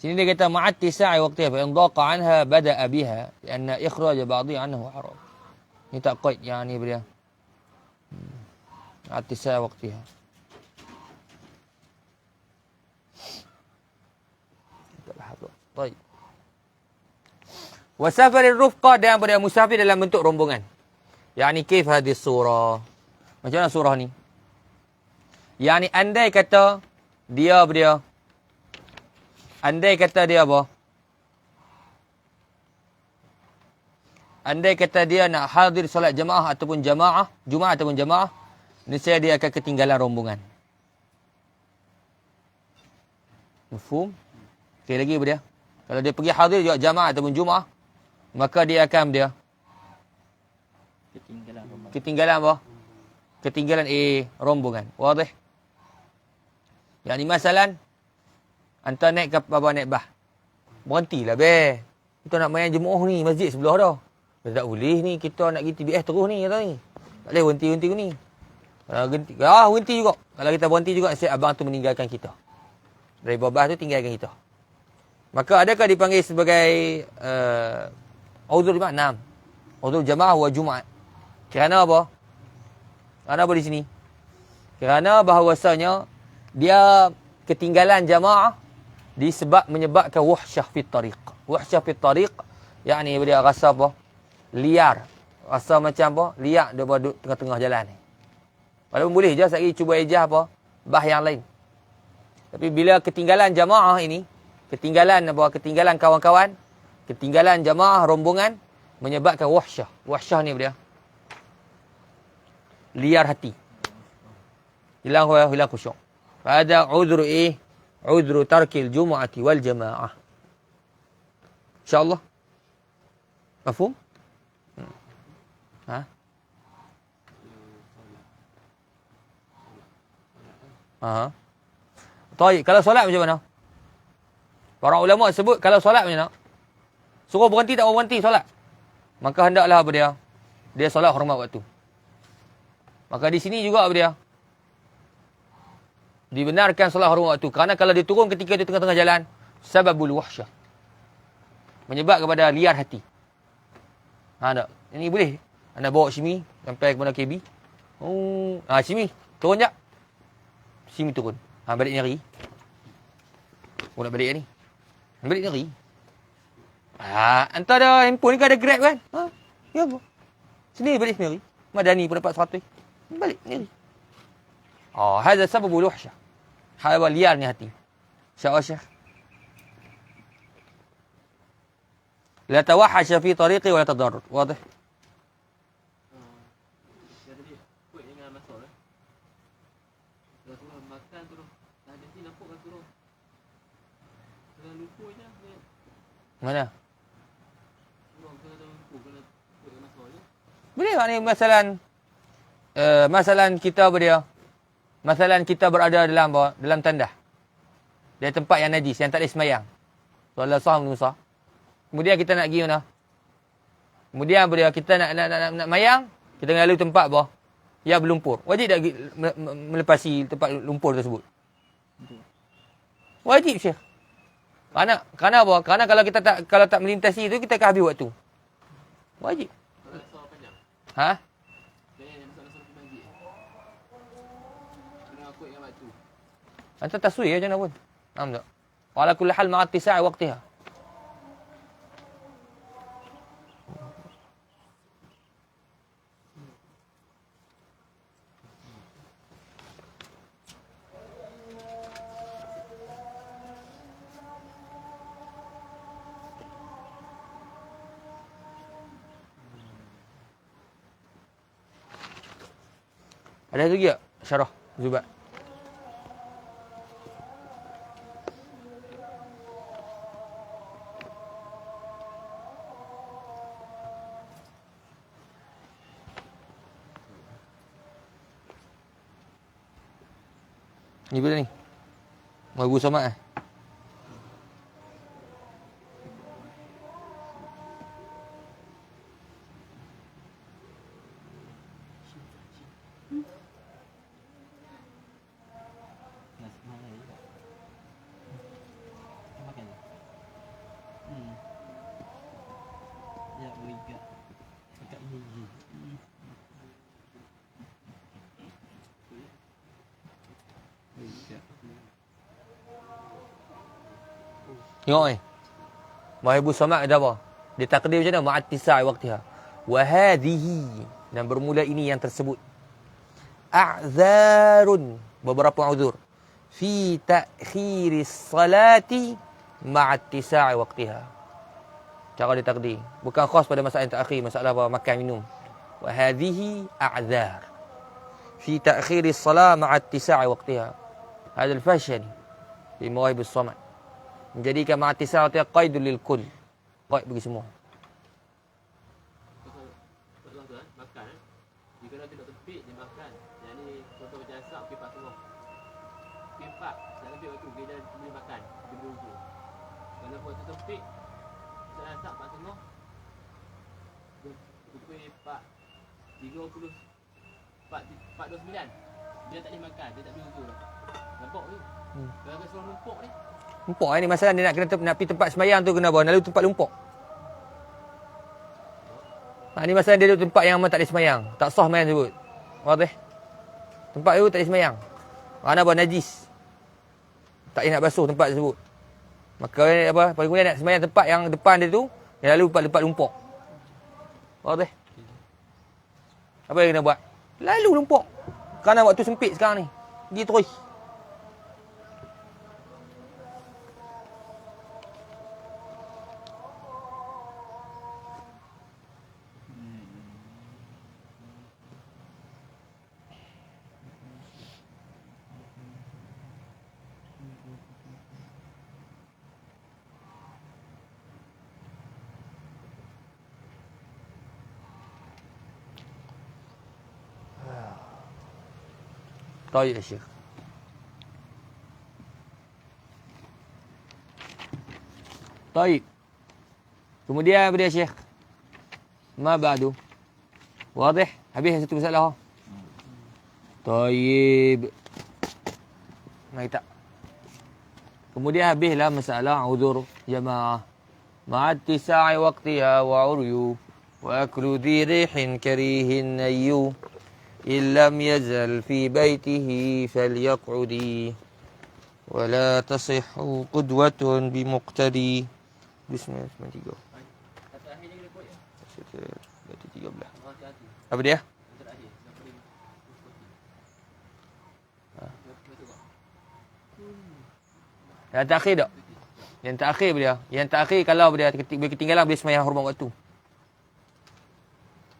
Sini dia kata ma'at tisa'i waqtiha fa in daqa anha bada'a biha lianna ikhraj ba'dhi anhu haram. Ni tak qaid yang ni dia. Ma'at tisa'i waqtiha. Baik. Wa safarir rufqa, dan pada musafir dalam bentuk rombongan. Yani kif hadis surah. Macam mana surah ni? Yani andai kata dia andai kata dia apa? Andai kata dia nak hadir solat jemaah ataupun Jumaat ataupun jemaah, nescaya dia akan ketinggalan rombongan. Mafhum? Sekali lagi apa dia? Kalau dia pergi hadir juga jamaah ataupun Jumaah, maka dia akan Ketinggalan rombongan. ketinggalan apa? Ketinggalan rombongan. Wadih? Yang ni masalan, anta naik ke apa naik bah. Berhentilah be. Kita nak main jemaah ni, masjid sebelah dah. Tak boleh ni, kita nak pergi TBS terus ni kata ni. Tak boleh berhenti ni. Kalau berhenti juga. Kalau kita berhenti juga, nasihat abang tu meninggalkan kita. Dari babah tu tinggalkan kita. Maka adakah dipanggil sebagai uzur jemaah? Naam. Uzur jamaah wa Jumaat. Kerana apa? Kerana apa di sini? Kerana bahawasanya dia ketinggalan jamaah menyebabkan wahsyah fit tariq. Wahsyah fit tariq, yakni dia rasa apa? Liar. Rasa macam apa? Liar dia duduk tengah-tengah jalan ni. Walaupun boleh je sekali cuba ejah apa? Bah yang lain. Tapi bila ketinggalan jamaah ini, ketinggalan kawan-kawan, ketinggalan jamaah rombongan, menyebabkan wahsyah. Wahsyah ni dia liar hati. Hilang khusyuk. Ada uzru uzru tarkil jumu'ati wal jamaah. InsyaAllah. Mafhum? Ha? Aha. Baik, kalau solat macam mana? Para ulama sebut kalau solat macam mana? Suruh berhenti tak berhenti solat. Maka hendaklah apa dia? Dia solat hormat waktu. Maka di sini juga apa dia? Dibenarkan solat hormat waktu. Kerana kalau dia turun ketika di tengah-tengah jalan, sababul wahsyah. Menyebab kepada liar hati. Tak? Ini boleh. Anda bawa Simi sampai ke mana KB. Simi, turun jap. Simi turun. Balik nyari. Nak balik ni. Balik nyari. Hantar dah handphone ni kan ada Grab kan? Ya apa? Sini balik sendiri. Madani pun dapat 100. Balik nyari. Hadha sababul wahsyah. Hal liar ni hati. InsyaAllah Syekh. La tawahasha fi tariqi wa la tadarrur. Wadih? Jadi kuat dengan masalah. Dah turun makan turun. Dah jadi nampak kan turun. Dengan lupa je. Mana? Turun kena lupa kena kuat dengan masalah. Boleh tak ni masalan kita Masalan kita berada dalam tandah. Di tempat yang najis, yang tak boleh semayang. Soalan sah menusa. Kemudian kita nak pergi mana? Kemudian kita nak mayang, kita lalu tempat yang berlumpur. Wajib tak melepasi tempat lumpur tersebut? Wajib, Syekh. Kerana apa? Kerana kalau tak melintasi itu, kita akan habis waktu. Wajib. Ha? Anta taswih macam mana pun. Faham tak? Wala kulli hal ma'a ittisa'i waqtiha. Ada lagi tak? Syarah Zubat. Ni bila ni? Mau Ibu Somad Tengok ni. Mau Ibu Somad ada apa? Dia takdir macam mana? Ma'attisa'i waqtiha. Wa hadhihi. Dan bermula ini yang tersebut. A'zarun. Beberapa uzur. Fi ta'khiris salati ma'attisa'i waqtiha. Cara dia takdir. Bukan khas pada masalah yang ta'khir. Masalah apa? Makan, minum. Wa hadhihi a'zar. Fi ta'khiris salat ma'attisa'i waqtiha. Hadha al-fashal. Fi mawahib as-samad. Menjadikan ma'attisa'i waqtiha qaidul lil kull. Qaid bagi semua. Tuan-tuan, makan. Jika nak tidak tepik, dia makan. Yang ni contoh macam asap, pipak semua. Pipak, tak tepik waktu, dia boleh makan. Dia boleh ukur. Kalau buat tu tepik, macam asap, pak tengah. Ukur pak 30, pak 29. Dia tak boleh makan, dia tak boleh ukur. Nampak tu? Kalau kau suruh numpuk ni. Lumpuk ni masalah dia nak pergi tempat sembahyang tu kena apa? Nak lalu tempat lumpuk. Ni masalah dia duduk tempat yang memang tak boleh sembahyang. Tak sah sembahyang tersebut. Faham? Tempat tu tak boleh sembahyang. Mana apa? Najis. Tak boleh nak basuh tempat tersebut. Maka apa? Paling kemudian nak sembahyang tempat yang depan dia tu, yang lalu tempat lumpuk. Faham? Apa yang kena buat? Lalu lumpuk. Kerana waktu sempit sekarang ni. Pergi terus. طيب يا شيخ. طيب. Kemudian apa dia Syekh? Ma ba'du. Wadih? Habis satu masalah. طيب. Mari tak. Kemudian habislah masalah uzur jamaah. Ma'attisa'i waqtiha wa uryu wa aklu dhi rihin karihin ayyu. إن لم يزل في بيته فليقعدي ولا تصح قدوة بمقتدي بسم الله الرحمن الرحيم. Kata akhir ni kena buat ya. 13. Hati-hati. Apa dia? Kata akhir. Yang paling Yang terakhir tak? Yang terakhir apa dia? Yang terakhir kalau dia ketinggalan boleh sembahyang hormat waktu.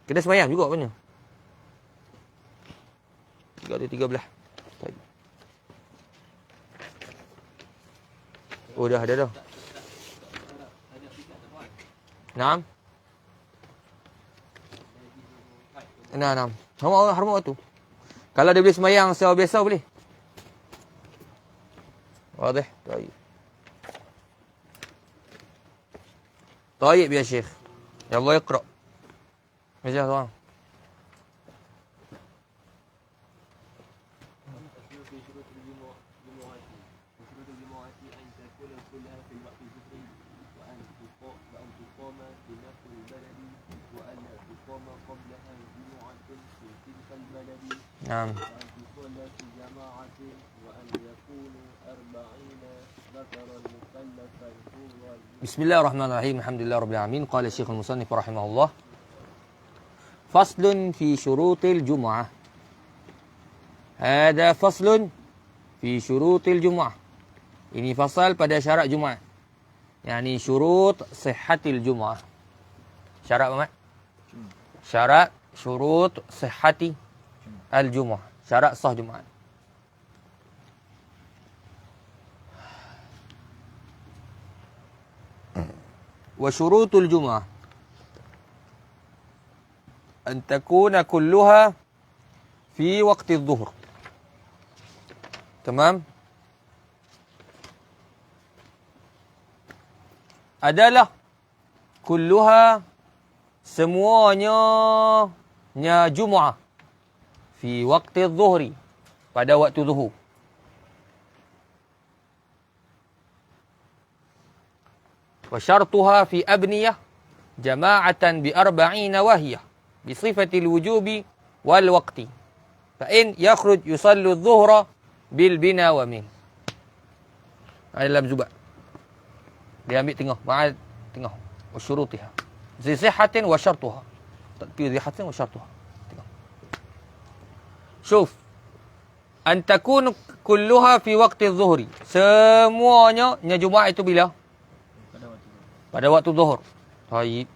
Kena sembahyang juga apanya? 13. Oh dah ada dah. Naam. Naam. Hormat waktu. Kalau dia boleh sembahyang secara biasa boleh. واضح طيب طيب يا شيخ يلا اقرأ مجاه طبعا نعم بسم الله الرحمن الرحيم الحمد لله رب العالمين قال الشيخ المصنف رحمه الله فصل في شروط الجمعة هذا فصل في شروط الجمعة ini fasal pada syarat Jumaat yani syurut sihhatil Jumaah syarat apa mat syarat syurut sihhati al Jumaah syarat sah Jumaat وشروط الجمعة أن تكون كلها في وقت الظهر تمام adalah كلها semuanya Jumaah في وقت الظهر pada waktu zuhur وشرطها في أبنية جماعة ب40 وهي بصفة الوجوب والوقت فإن يخرج يصلي الظهر بالبنا ومن dalam zubat dia ambil tengah tengah وشروطها zi sihhatin wa syartuha. Fi sihhatin wa syartuha. Tengok. Syuf. An takun kulluha fi waqti adh-dhuhri. Semuanya Jumaat itu bila? Pada waktu zuhur. Baik.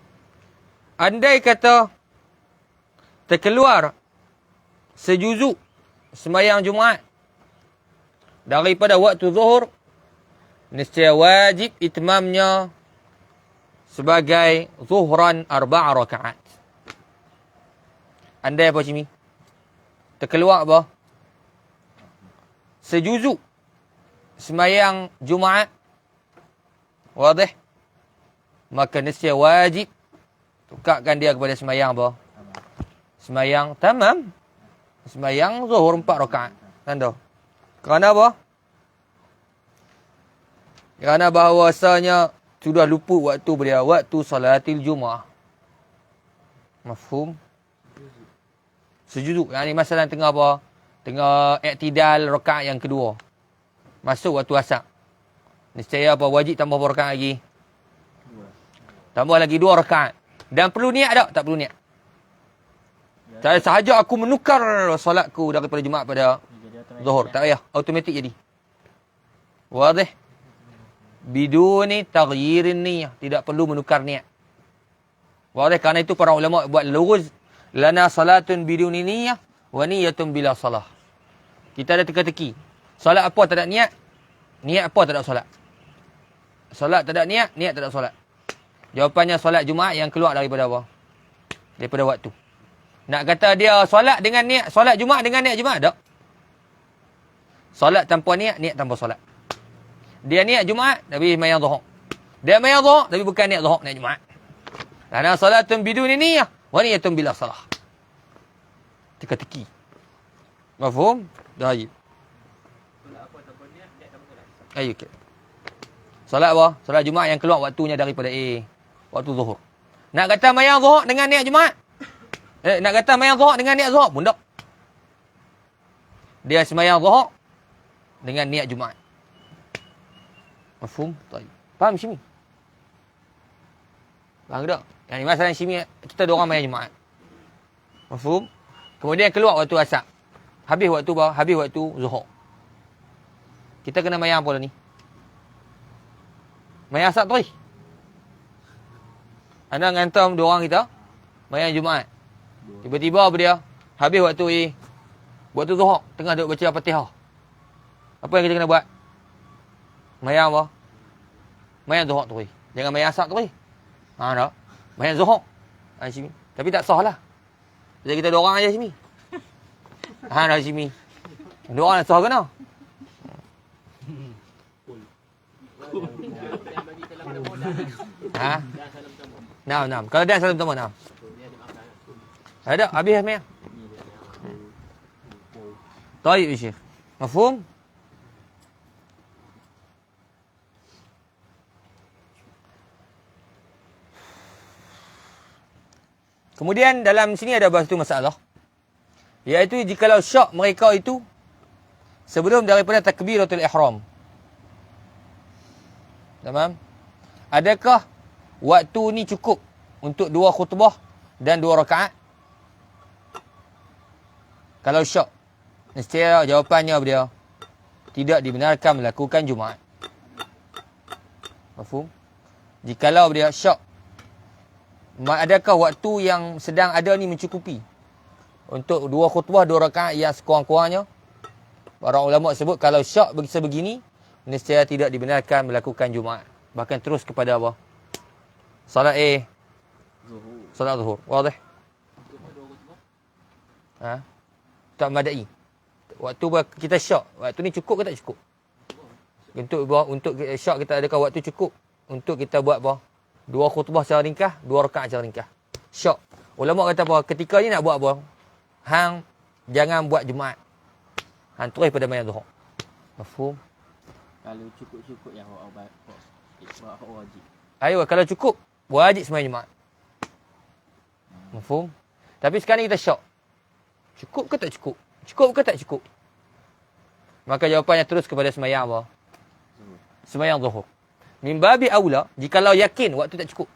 Andai kata terkeluar sejuzuk sembahyang Jumaat daripada waktu zuhur, nescaya wajib itmamnya sebagai zuhran 4 rakaat. Andai apa Cimi? Terkeluar apa? Sejuzuk sembahyang Jumaat. Wadih? Maka nescaya wajib tukakkan dia kepada sembahyang apa? Sembahyang tamam. Sembahyang zuhur 4 rakaat. Tanda. Kerana apa? Kerana bahawasanya sudah luput waktu dia, waktu salatil Jumaah. Mafhum? Sujud. Yang ni masalah tengah apa? Tengah iktidal rakaat yang kedua. Masuk waktu asar. Nescaya apa? Wajib tambah berapa rakaat lagi? Tambah lagi 2 rakaat. Dan perlu niat tak? Tak perlu niat. Tak sahaja aku menukar solatku daripada Jumaat pada Zuhur. Tak payah. Automatik jadi. Wadih? Biduni taghyirin niyah. Tidak perlu menukar niat. Wadih? Kerana itu para ulama buat lurus. Lana salatun biduni niyah. Wa niyatun bila salah. Kita ada teka-teki. Solat apa tak ada niat? Niat apa tak ada solat? Solat tak ada niat? Niat tak ada solat. Jawapannya solat Jumaat yang keluar daripada apa? Daripada waktu. Nak kata dia solat dengan niat, solat Jumaat dengan niat Jumaat tak? Solat tanpa niat, niat tanpa solat. Dia niat Jumaat tapi sembahyang Zuhur. Dia sembahyang Zuhur tapi bukan niat Zuhur, niat Jumaat. Karena salatun biduni niyah wa niyatun bila salah. Teka-teki. Mafhum? Baik. Solat apa tanpa niat tanpa solat. Ayo okey. Solat apa? Solat Jumaat yang keluar waktunya daripada waktu Zuhur. Nak kata sembahyang Zuhur dengan niat Jumaat? Nak kata sembahyang Zuhur dengan niat Zuhur pun tak. Dia sembahyang Zuhur dengan niat Jumaat. Mafhum? Baik. Faham Syimi? Faham tak? Yang ni masalah Syimi, kita dua orang sembahyang Jumaat. Mafhum? Kemudian keluar waktu asar. Habis waktu apa? Habis waktu Zuhur. Kita kena sembahyang apa dah ni? Sembahyang asar terus. Anda ngantam dua orang kita sembahyang Jumaat. Tiba-tiba apa dia? Habis waktu waktu Zuhur, tengah duduk baca Fatihah. Apa yang kita kena buat? Sembahyang apa? Sembahyang Zuhur terus. Jangan sembahyang asar terus. Ha tak? Sembahyang Zuhur. Ha Syimi. Tapi tak sah lah. Jadi kita dua orang aja Syimi. Ha dah Syimi. Dua orang nak sah kena. Ha? Nah. Kalau dan salam pertama, nah. Ada, habis sembahyang. Baik, Syekh. Mafhum? Kemudian dalam sini ada satu masalah. Iaitu jikalau syak mereka itu sebelum daripada takbiratul ihram. Tamam? Adakah waktu ni cukup untuk 2 khutbah dan 2 rakaat? Kalau syak, nescaya jawapannya dia tidak dibenarkan melakukan Jumaat. Mafhum? Jikalau dia syak, adakah waktu yang sedang ada ni mencukupi untuk 2 khutbah, 2 rakaat yang sekurang-kurangnya? Para ulama sebut kalau syak sebegini, nescaya tidak dibenarkan melakukan Jumaat. Bahkan terus kepada apa? Salat Zuhur. Salat Zuhur. Wadih? Ha? Tak madai. Waktu kita syak, waktu ni cukup ke tak cukup? Untuk syak kita adakah waktu cukup untuk kita buat apa? 2 khutbah secara ringkas, 2 rakaat secara ringkas. Syak. Ulama kata apa? Ketika ni nak buat apa? Hang jangan buat Jumaat. Hang terus pada sembahyang Zuhur. Mafhum? Kalau cukup-cukup yang awak wajib. Ayo, kalau cukup, wajib sembahyang Jumaat. Mafhum? Tapi sekarang ni kita syak. Cukup ke tak cukup? Cukup ke tak cukup? Maka jawapannya terus kepada sembahyang apa? Sembahyang Zuhur. Min babi aula, jikalau yakin waktu tak cukup.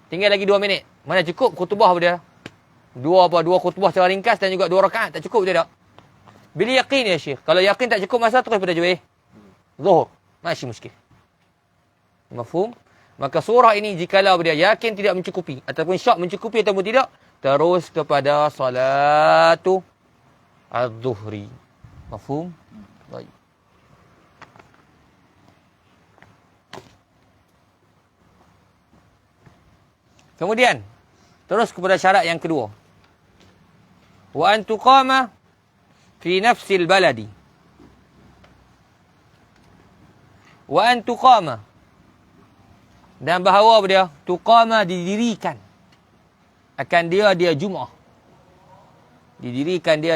Tinggal lagi 2 minit. Mana cukup khutbah apa dia? Dua khutbah secara ringkas dan juga 2 rakaat. Tak cukup dia tak? Bila yakin ya Syekh. Kalau yakin tak cukup masa terus pada jual zuhur. Masih muskil. Mafhum? Maka surah ini jikalau dia yakin tidak mencukupi ataupun syak mencukupi ataupun tidak, terus kepada salatu az-zuhri. Mafhum? Baik. Kemudian terus kepada syarat yang kedua. Wa an tuqama fi nafsil baladi. Wa an tuqama. Dan bahawa dia tuqama didirikan. Akan dia Jumaah. Didirikan dia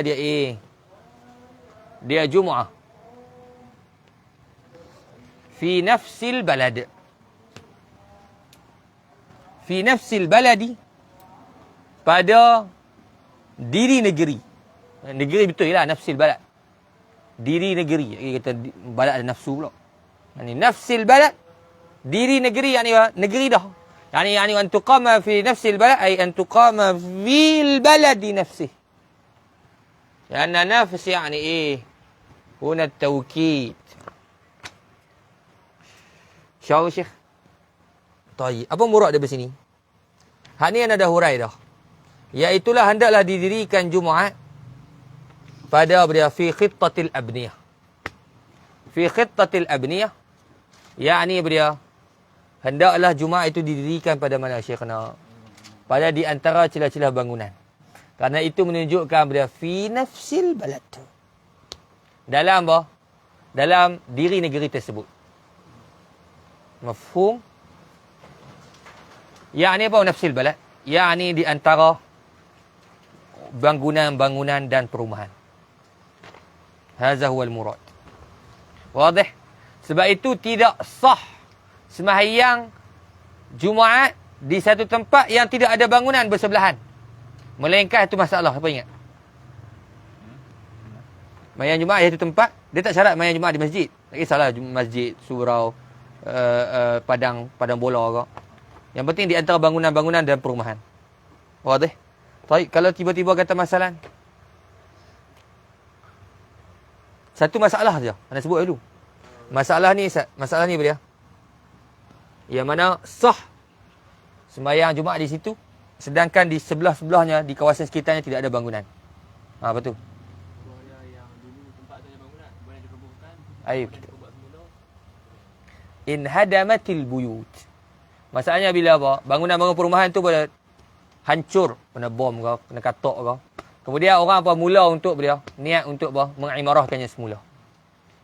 Jumaah. Fi nafsil balad. Fi nafsil baladi. Pada diri negeri. Negeri betul lah nafsil balad. Diri negeri. Kita balad ada nafsu pula. Yani nafsil balad. Diri negeri yani negeri dah. Yani an tuqama fi nafsil balad ay an tuqama fil baladi nafsih. Karena nafs yani huna at-tawkid. Syau Syekh. Baik, apa murad dari sini? Hak ni ada hurai dah. Iaitulah hendaklah didirikan Jumaat pada fi khittatil abniyah. Fi khittatil abniyah yakni hendaklah Jumaat itu didirikan pada mana Syekhna? Pada di antara celah-celah bangunan. Karena itu menunjukkan fi nafsil balad. Dalam apa? Dalam diri negeri tersebut. Mafhum? Yakni apa nafsil balad? Yakni di antara bangunan-bangunan dan perumahan. Hadza huwal murad. Wadih? Sebab itu tidak sah sembahyang Jumaat di satu tempat yang tidak ada bangunan bersebelahan. Melainkan itu masalah. Apa ingat? Sembahyang Jumaat di satu tempat, dia tak syarat sembahyang Jumaat di masjid. Tak kisahlah masjid, surau, padang bola ke. Yang penting di antara bangunan-bangunan dan perumahan. Wadih? Baik, kalau tiba-tiba kata masalah. Satu masalah saja. Anda sebut dulu. Masalah ni apa dia? Yang mana sah sembahyang Jumaat di situ, sedangkan di sebelah-sebelahnya, di kawasan sekitarnya tidak ada bangunan. Apa tu? Yang dulu tempat tu ada bangunan, boleh dirobohkan. Aib. In hadamatil buyut. Masalahnya bila apa? Bangunan-bangunan perumahan tu pada hancur, kena bom ke, kena katok ke. Kemudian orang apa mula untuk niat untuk mengimarahkannya semula.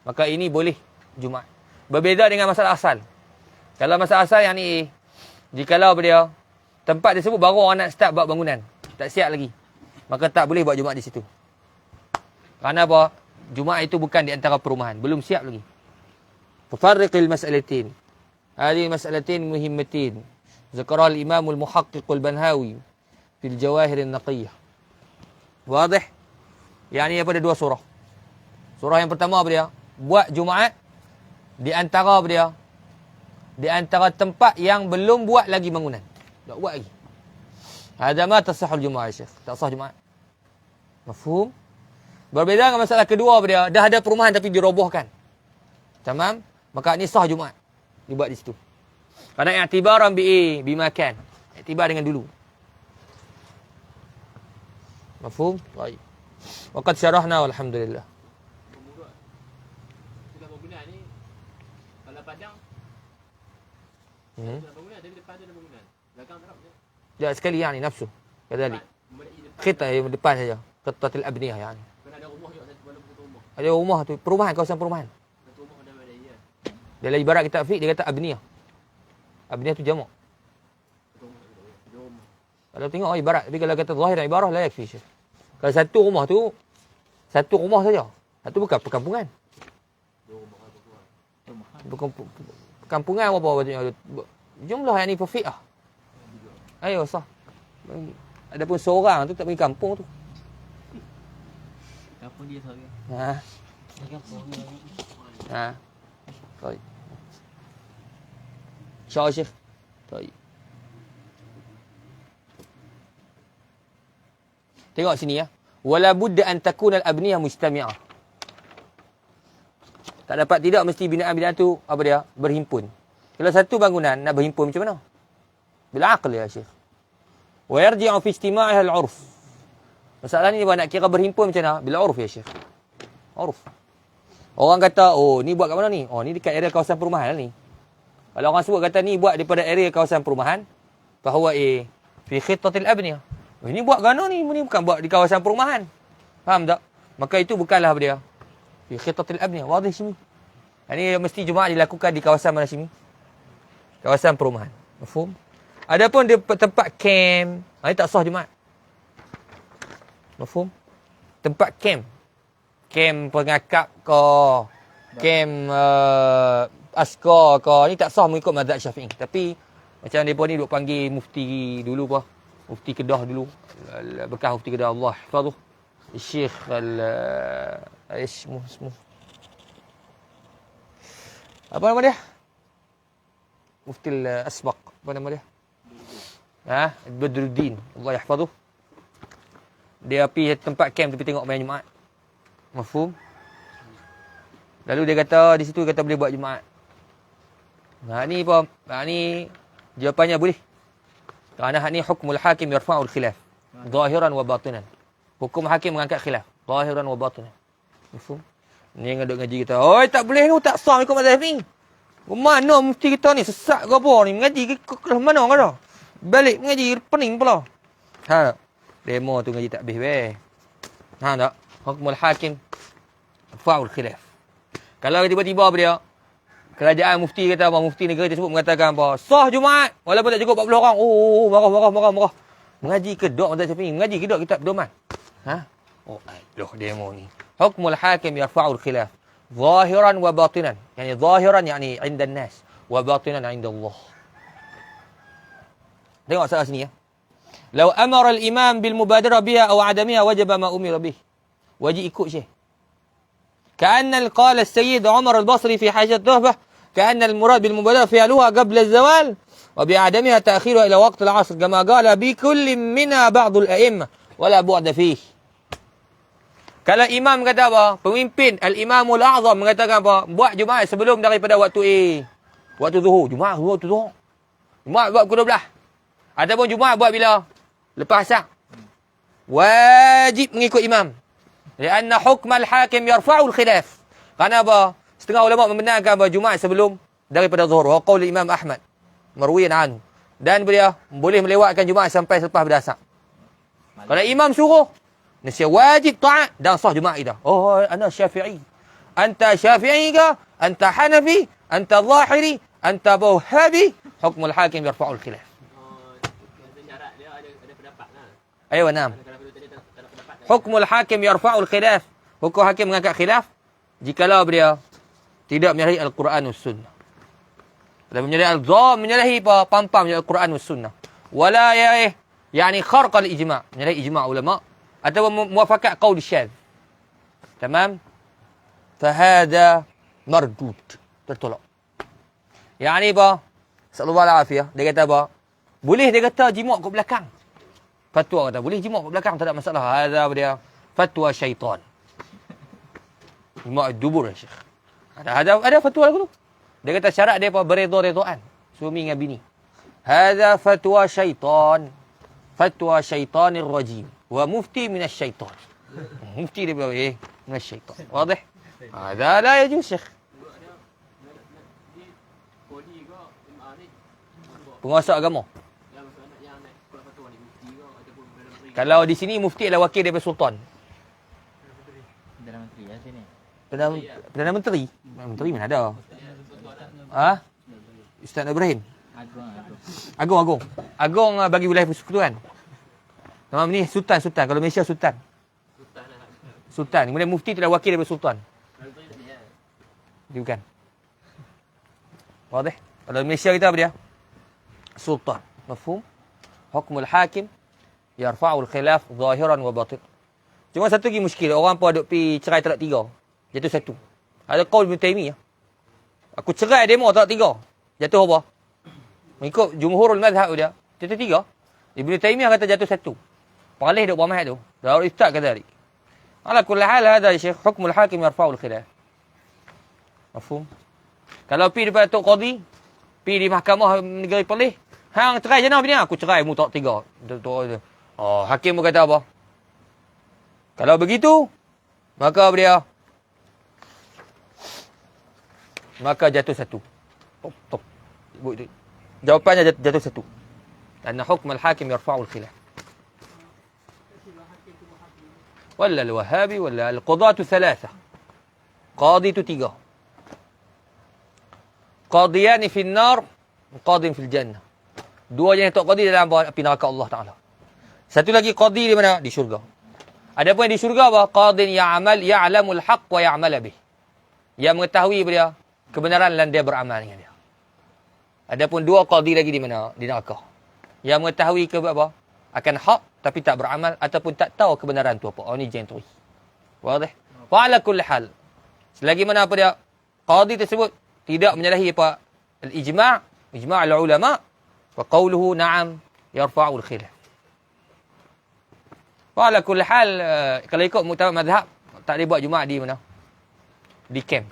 Maka ini boleh Jumaat. Berbeza dengan masalah asal. Kalau masalah asal yang ni, jikalau tempat tersebut baru orang nak start buat bangunan, tak siap lagi, maka tak boleh buat Jumaat di situ. Kerana apa? Jumaat itu bukan di antara perumahan, belum siap lagi. Fafarriqil mas'alatin. Hadi mas'alatin muhimmatin. Zakara al-Imam al-Muhaqqiq al-Banhawi fil Jawahir an-Naqiyah. Wadih? Yani pada 2 surah. Surah yang pertama buat Jumaat di antara di antara tempat yang belum buat lagi bangunan. Tak buat lagi. Hadza ma tasahhul Jumaat, Syekh. Tak sah Jumaat. Mafhum? Berbeza dengan masalah kedua dah ada perumahan tapi dirobohkan. Tamam? Maka ni sah Jumaat. Dibuat di situ. Karena i'tibaran bi makan. I'tibar dengan dulu. Mafhum? Baik. Waqad syarahna walhamdulillah. Sudah bangunan ni kalau padang sudah bangunan tapi depan tu ada bangunan. Belakang tak ada. Ya sekali yani nafsu. Kadalik. Khita yang depan saja. Qitatul abniyah yani. Kena ada rumah juga satu rumah. Ada rumah tu, perumahan, kawasan perumahan. Satu rumah ada dia. Dalam ibarat kita fiqh dia kata abniyah. Abniyah tu jamak. Kalau tengok ibarat, tapi kalau kata zahir dan ibarah la yakfi Syekh. Kalau satu rumah saja. Satu bukan perkampungan. Bukan perkampungan apa macam jumlah yang ni perfect ah. Ayo sah. Adapun seorang tu tak pergi kampung tu. Kampung dia seorang. Baik. InsyaAllah Syekh. Baik. Tengok sini ya. Wala budda an takuna al-abniyah mujtami'ah. Tak dapat tidak mesti binaan-binaan tu apa dia? Berhimpun. Kalau satu bangunan nak berhimpun macam mana? Bil aql ya Syekh. Wa yarji'u fi istima'iha al-'urf. Masalah ni nak kira berhimpun macam mana? Bil 'urf ya Syekh. 'Urf. Orang kata, oh ni buat kat mana ni? Oh ni dekat area kawasan perumahan lah ni. Kalau orang sebut kata ni buat daripada area kawasan perumahan, bahawa fi khittatil abniyah. Ini buat gana ni, ini bukan buat di kawasan perumahan. Faham tak? Maka itu bukanlah apa dia. Fi khittatil abniyah. Wadih sini. Ini mesti Jumaat dilakukan di kawasan mana sini? Kawasan perumahan. Mafhum? Adapun di tempat camp, ini tak sah Jumaat. Mafhum? Tempat camp. Camp pengakap ke, camp askar ke, ni tak sah mengikut mazhab Syafi'i. Tapi macam mereka ni duk panggil mufti dulu apa? Mufti Kedah dulu. Bekas mufti Kedah, Allah hafadhuh. Syekh ismu apa nama dia? Mufti al-Asbaq. Apa nama dia? Badruddin. Allah yahfadhuh. Dia pergi tempat camp tapi tengok main Jumaat. Mafhum? Lalu dia kata di situ kata boleh buat Jumaat. Ni apa? Ni jawapannya boleh. Kerana ni hukmul hakim yarfa'ul khilaf. Zahiran wa batinan. Hukum hakim mengangkat khilaf. Zahiran wa batinan. Mafhum? Ni yang duk ngaji kita. Oi tak boleh ni, tak sah ikut mazhab ni. Mana mufti kita ni sesat ke apa ni? Mengaji ke mana kau? Balik mengaji pening pula. Ha. Demo tu ngaji tak habis weh. Ha tak? Hukmul hakim fa'ul khilaf. Kalau tiba-tiba apa dia? Kerajaan mufti kata apa? Mufti negara tersebut mengatakan apa? Sah Jumaat walaupun tak cukup 40 orang. Oh, marah. Mengaji ke dok mazhab Syafi'i? Mengaji ke dok kitab pedoman? Ha? Oh, aduh demo ni. Hukmul hakim yarfa'ul khilaf. Zahiran wa batinan. Yani zahiran yani 'inda an-nas wa batinan 'inda Allah. Tengok soal sini ya. Lau amara al-imam bil mubadarah biha aw 'adamiha wajaba ma umira bih. Wajib ikut Syekh. كأن قال السيد عمر البصري في حاجة التهبة كأن المراد بالمبادرة فعلها قبل الزوال وبعدمها تأخيرها إلى وقت العصر كما قال بكل منا بعض الأئمة ولا بعد فيه. Kalau imam kata apa? Pemimpin Al-Imamul A'zam mengatakan apa? Buat Jumaat sebelum daripada waktu waktu zuhur. Jumaat waktu zuhur. Jumaat buat pukul 12. Ataupun Jumaat buat bila? Lepas asar. Wajib mengikut imam. Lianna hukm al-hakim yarfa'ul khilaf. Kerana apa? Setengah ulama membenarkan bahawa Jumaat sebelum daripada zuhur. Wa qaul Imam Ahmad marwiyan anhu. Dan beliau boleh melewatkan Jumaat sampai selepas berdasar. Kalau imam suruh, nasihat wajib taat dan sah Jumaat kita. Oh, ana Syafi'i. Anta Syafi'i ke? Anta Hanafi? Anta Zahiri? Anta Wahhabi? Hukm al-hakim yarfa'ul khilaf. Syarat dia ada pendapat lah. Aywa, naam. Hukmul hakim yarfa'ul khilaf. Hukum hakim mengangkat khilaf jikalau dia tidak menyalahi Al-Quran dan Sunnah. Kalau menyalahi apa? Pam-pam Al-Quran dan Sunnah. Wala yani kharq al-ijma', menyalahi ijma' ulama atau muwafaqat qaul syadz. Tamam? Fahada mardud. Tertolak. Yani apa? Sallallahu alaihi wasallam dia kata apa? Boleh dia kata jimat kat belakang. Fatwa kata boleh jimat kat belakang tak ada masalah. Hadza dia fatwa syaitan. Jimat dubur ya Syekh. Ada fatwa lagu tu. Dia kata syarat dia apa? Beredha-redhaan suami dengan bini. Hadza fatwa syaitan. Fatwa syaitanir rajim. Wa mufti minasy syaitan. Mufti dia bilang minasy syaitan. Wadih? Hadza la yajuz Syekh. Penguasa agama. Kalau di sini mufti adalah wakil daripada sultan. Perdana Menteri lah sini. Perdana Menteri? Perdana Menteri mana ada? Ha? Ustaz Ibrahim? Agung. Agung bagi wilayah persekutuan. Nama ni sultan. Kalau Malaysia sultan. Sultan. Kemudian mufti adalah wakil daripada sultan. Dia bukan. Wadih? Kalau Malaysia kita apa dia? Sultan. Mafhum? Hukmul hakim yarfa'ul khilaf zahiran wa batin. Cuma satu lagi muskil. Orang pun duk pi cerai talak 3. Jatuh 1. Ada qaul Ibn Taimiyah. Aku cerai demo talak 3. Jatuh apa? Mengikut jumhurul mazhab dia. Jatuh 3. Ibn Taimiyah kata jatuh 1. Palih duk beramah tu. Darul Ifta kadalik. Ala kulli hal hada ya Syekh, hukmul hakim yarfa'ul khilaf. Mafhum? Kalau pi daripada Tok Qadi, pi di mahkamah negeri Perlis, hang cerai je nak bini aku cerai mu tak tiga. Oh, hakim berkata apa? Kalau begitu, maka dia maka jatuh satu. Top, top. Jawapannya jatuh satu. Karena hukm al-hakim yarfa'ul khilaf. Wala al-Wahabi wala al-qudatu thalatha. Qadi itu tiga. Qadiyani fi an-nar, qadin fil jannah. Dua yang tok qadi dalam api neraka Allah Taala. Satu lagi qadi di mana? Di syurga. Adapun di syurga apa? Qadin ya'lamul haqq wa ya'mal bih. Yang mengetahui dia kebenaran dan dia beramal dengan dia. Adapun dua qadi lagi di mana? Di neraka. Yang mengetahui apa? Akan hak tapi tak beramal ataupun tak tahu kebenaran tu apa. Oh ni jentui. Wadah? Wa ala kulli hal. Selagi mana apa dia? Qadi tersebut tidak menyalahi apa? Al-ijma', ijma' al-ulama wa qawluhu na'am yarfa'ul khilaf. Wa ala kulli hal kalau ikut muktamad mazhab tak boleh buat Jumaat di mana? Di camp.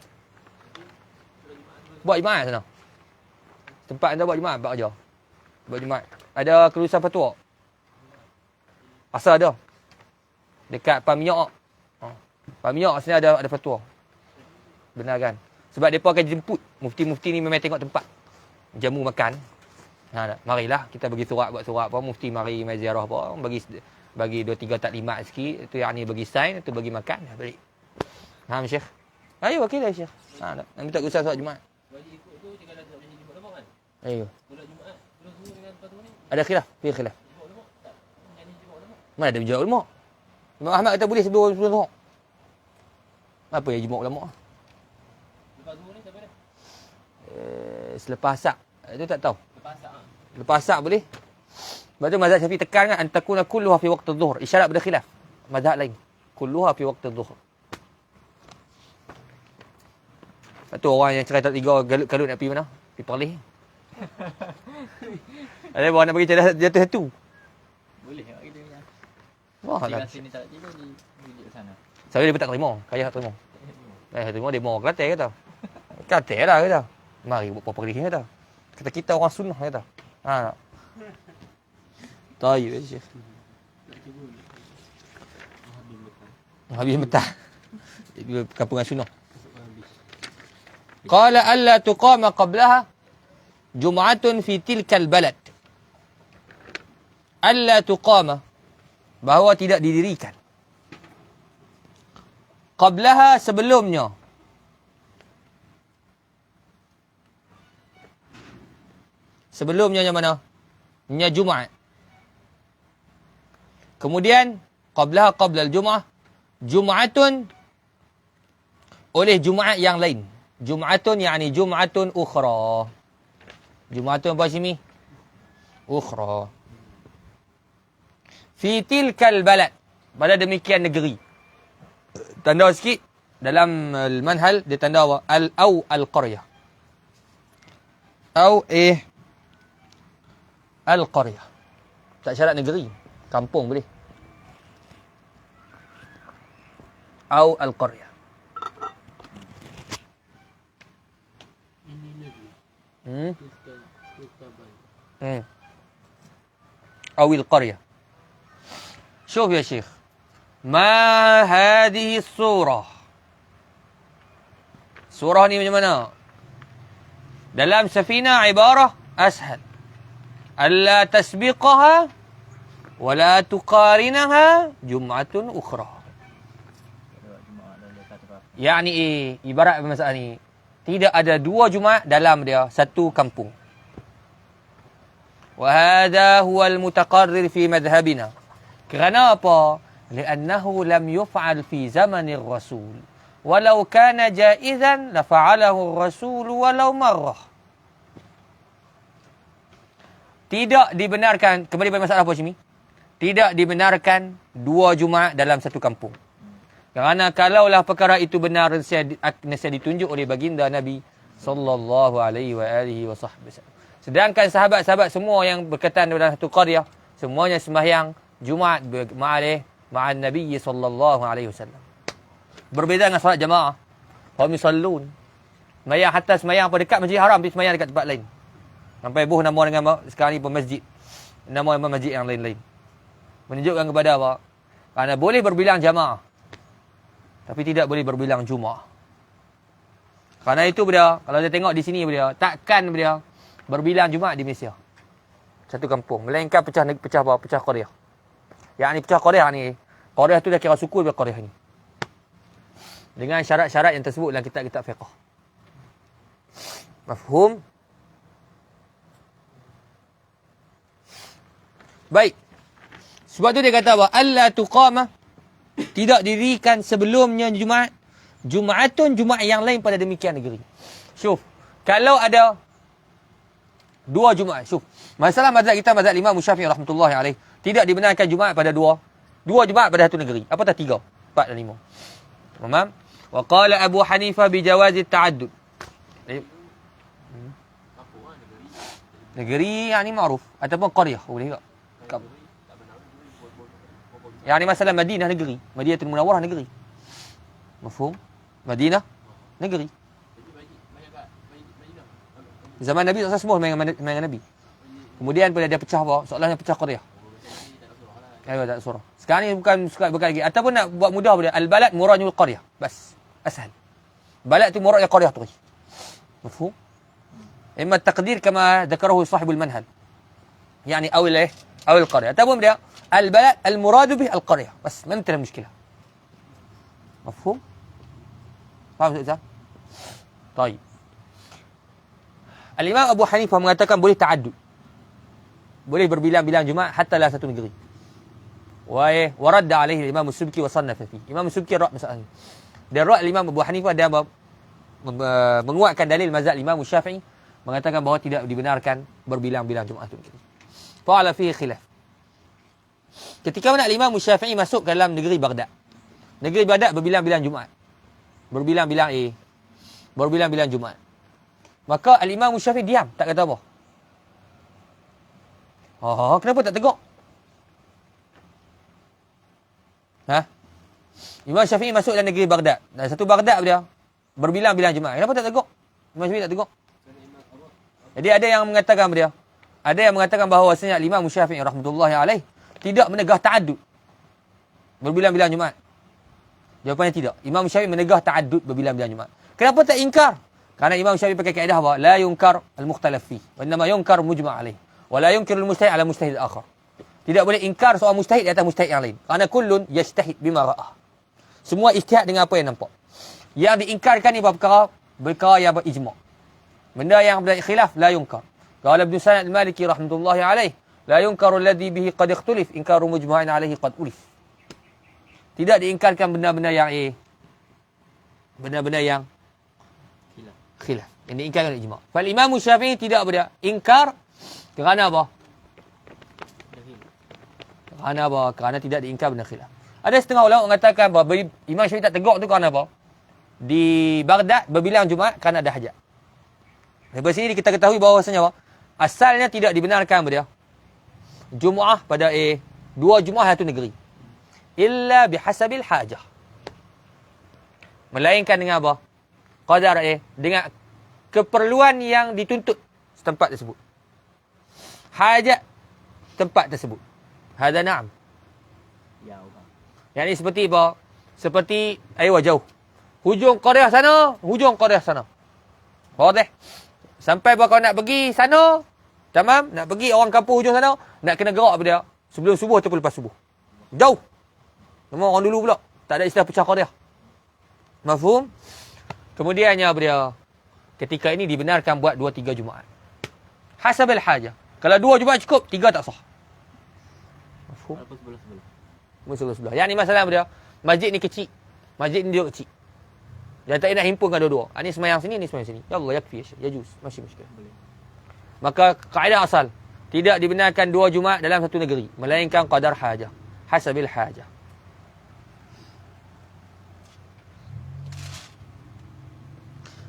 Buat Jumaat sana. Tempat anda buat Jumaat buat aja. Buat Jumaat. Ada kelulusan fatwa. Asal ada. Dekat Paminyak. Paminyak sini ada fatwa. Benar kan? Sebab mereka akan jemput. Mufti-mufti ni memang tengok tempat. Jamu makan. Marilah kita bagi surat, buat surat apa. Mufti mari mai ziarah apa. Bagi 2-3 taklimat sikit. Itu yang ni bagi sign. Itu bagi makan. Balik. Faham Syekh? Ayo wakil lah Syekh. Nak minta usaha solat Jumaat. Wajib ikut tu tinggal nak jadi Jumaat lama kan? Ayo. Solat Jumaat terus dulu dengan fatwa ni. Ada khilaf? Ada khilaf. Jumaat lama tak jadi Jumaat lama. Mana ada Jumaat ulama? Imam Ahmad kata boleh sebelum Zuhur. Apa yang Jumaat ulama? Lepas Zuhur ni sampai dah. Selepas asar. Itu tak tahu. Lepas asar. Lepas asar boleh. Sebab tu mazhab Syafi'i tekan kan antakuna kulluha fi waqti adh-dhuhr. Isyarat pada khilaf. Mazhab lain. Kulluha fi waqti adh-dhuhr. Satu orang yang cerai tak tiga galut nak pergi mana? Pergi Perlis. Ada orang nak pergi cerai jatuh satu. Boleh tak kita punya. Wah, Dia nak. sini tak tiga di sana. Saya dia pun tak terima. Kaya tak terima. Tak terima demo Kelantan kata. Kelantan lah kata. Mari buat Perlis kata. Kata kita orang sunnah kata. Ha. Tayyib ya Syekh. Habis betah. Kampungan sunnah. Qala alla tuqama qablaha jum'atun fi tilkal balad. Alla tuqama, bahawa tidak didirikan. Qablaha, sebelumnya. Sebelumnya yang mana? Nya Jumaat. Kemudian qablaha qabla al-jum'ah jum'atun oleh Jumaat yang lain. Jum'atun yakni Jum'atun ukhra. Jum'atun apa sini? Ukhra. Fi tilkal balad. Pada demikian negeri. Tanda sikit dalam al-manhal dia tanda apa? Al-au al-qaryah. Au al-qaryah. Tak syarat negeri. Kampung boleh. Au al-qaryah. أو القرية. شوف يا شيخ ما هذه الصورة. Surah ni macam mana? Dalam Safinah ibarah ashal. Alla tasbiqaha wala tuqarinaha jum'atun ukhra. Yani ibarat masalah ni. Tidak ada dua Jumaat dalam dia satu kampung. Wa hadha huwa al-mutaqarrir fi madhhabina. Kerana apa? Li'annahu lam yuf'al fi zamanir rasul. Walau kana jaizan la fa'alahu ar-rasul walau marrah. Tidak dibenarkan, kembali pada masalah apa sini? Tidak dibenarkan dua Jumaat dalam satu kampung. Kerana kalaulah perkara itu benar nasihat ditunjuk oleh baginda Nabi sallallahu alaihi wa alihi wasallam. Sedangkan sahabat-sahabat semua yang berkaitan dalam satu qaryah, semuanya sembahyang Jumaat ma'an Nabi sallallahu alaihi wasallam. Berbeza dengan solat jamaah. Hum yusallun. Semayang hatta semayang apa dekat Masjid Haram, pergi semayang dekat tempat lain. Sampai buh nama dengan sekarang ni masjid. Nama masjid yang lain-lain. Menunjukkan kepada apa? Kerana boleh berbilang jamaah. Tapi tidak boleh berbilang Jumaat. Kerana itu beliau, kalau dia tengok di sini beliau, takkan beliau berbilang Jumaat di Malaysia. Satu kampung. Melainkan pecah apa? Pecah Korea. Yang ni pecah Korea ni. Korea tu dah kira suku daripada Korea ni. Dengan syarat-syarat yang tersebut dalam kitab-kitab fiqh. Mafhum? Baik. Sebab tu dia kata apa? Alla tuqama, tidak didirikan sebelumnya Jumaat. Jumaatun, Jumaat yang lain pada demikian negeri. Syuf. Kalau ada dua Jumaat. Syuf. Masalah mazhab kita, mazhab Imam Syafi'i rahmatullahi alaih. Tidak dibenarkan Jumaat pada dua Jumaat pada satu negeri. Apatah 3, 4 dan 5. Faham? Wa qala Abu Hanifah bi jawazi ta'addud. Negeri yang ni ma'ruf ataupun qaryah boleh tak? Yang ni masalah Madinah negeri, Madinatul Munawwarah negeri. Mafhum? Madinah negeri. Zaman Nabi semua dengan Nabi. Kemudian bila dia pecah apa? Soalannya pecah qaryah. Tak surah. Sekarang ni bukan lagi. Ataupun nak buat mudah boleh. Al-balad muradul qaryah. Bas. Asal. Balad tu murad qaryah tu. Mafhum? Imma taqdir kama dzakarahu sahibul manhal. Yani أو القرية. ataupun dia البلد المراد به القرية. بس ما انتهى المشكلة. مفهوم؟ فاهم Ustaz? طيب. Al-Imam Abu Hanifah mengatakan boleh ta'addud. Boleh berbilang-bilang Jumaat hatta la satu negeri. Wa radda alaihi Imam Subki wa sannafa fi. Imam Subki rak masalah ni. Dan rak Imam Abu Hanifah dia menguatkan dalil mazhab Imam Syafi'i mengatakan bahawa tidak dibenarkan berbilang-bilang Jumaat itu. Fa'ala fihi khilaf. Ketika mana Imam Syafi'i masuk ke dalam negeri Baghdad. Negeri Baghdad berbilang-bilang Jumaat. Berbilang-bilang Jumaat. Maka Al-Imam Syafi'i diam, tak kata apa. Kenapa tak tegak? Imam Syafi'i masuk dalam negeri Baghdad. Dan satu Baghdad dia berbilang-bilang Jumaat. Kenapa tak tegak? Imam Syafi'i tak tegak. Jadi ada yang mengatakan dia, ada yang mengatakan bahawasanya Imam Syafi'i rahmatullahi alaih tidak menegah ta'addud berbilang-bilang Jumaat. Jawapannya tidak. Imam Syafi'i menegah ta'addud berbilang-bilang Jumaat. Kenapa tak ingkar? Karena Imam Syafi'i pakai kaedah apa? La yunkar al-mukhtalaf fi, wa innama yunkar mujma' alaih. Wa la yunkir al-mujtahid ala mujtahid akhar. Tidak boleh ingkar soal mujtahid di atas mujtahid yang lain. Kerana kullun yajtahid bima ra'ah. Semua ijtihad dengan apa yang nampak. Yang diingkarkan ni perkara yang berijma'. Benda yang berkhilaf la yunkar. Qala Ibn Sanad al-Maliki rahmatullahi alaih, la yunkaru alladhi bihi qad ikhtulif inkaru mujma'in alaihi qad ulif. Tidak diingkarkan benda-benda yang khilaf. Yang diingkarkan oleh ijma'. Fal Imam Syafi'i tidak berda ingkar kerana apa? Kerana tidak diingkar benda khilaf. Ada setengah ulama mengatakan bahawa Imam Syafi'i tak tegak tu kerana apa? Di Baghdad berbilang Jumaat kerana ada hajat. Dari sini kita ketahui bahawasanya apa? Asalnya tidak dibenarkan berda Jumaat pada dua Jumaat satu negeri. Illa bihasabil hajah. Melainkan dengan apa? Qadar dengan keperluan yang dituntut setempat tersebut. Hajat tempat tersebut. Hada na'am. Ya Allah. Yang ini seperti apa? Seperti jauh. Hujung Korea sana, hujung Korea sana. Wadah. Sampai kau nak pergi sana, tamam, nak pergi orang kampung hujung sana, nak kena gerak apa dia? Sebelum subuh ataupun lepas subuh. Jauh. Semua orang dulu pula. Tak ada istilah pecah Korea. Mafhum? Kemudiannya apa dia? Ketika ini dibenarkan buat 2-3 Jumaat. Hasabil hajah. Kalau 2 Jumaat cukup, 3 tak sah. Mafhum? Sebelah-sebelah. Yang ni masalah apa dia? Masjid ni kecil. Masjid ni dia kecil. Jangan tak nak himpunkan dua-dua. Ini semayang sini, ini semayang sini. Ya Allah, yakfi. Ya juz. Masih muskil. Maka kaedah asal. Tidak dibenarkan 2 Jumaat dalam satu negeri. Melainkan qadar hajah. Hasabil hajah.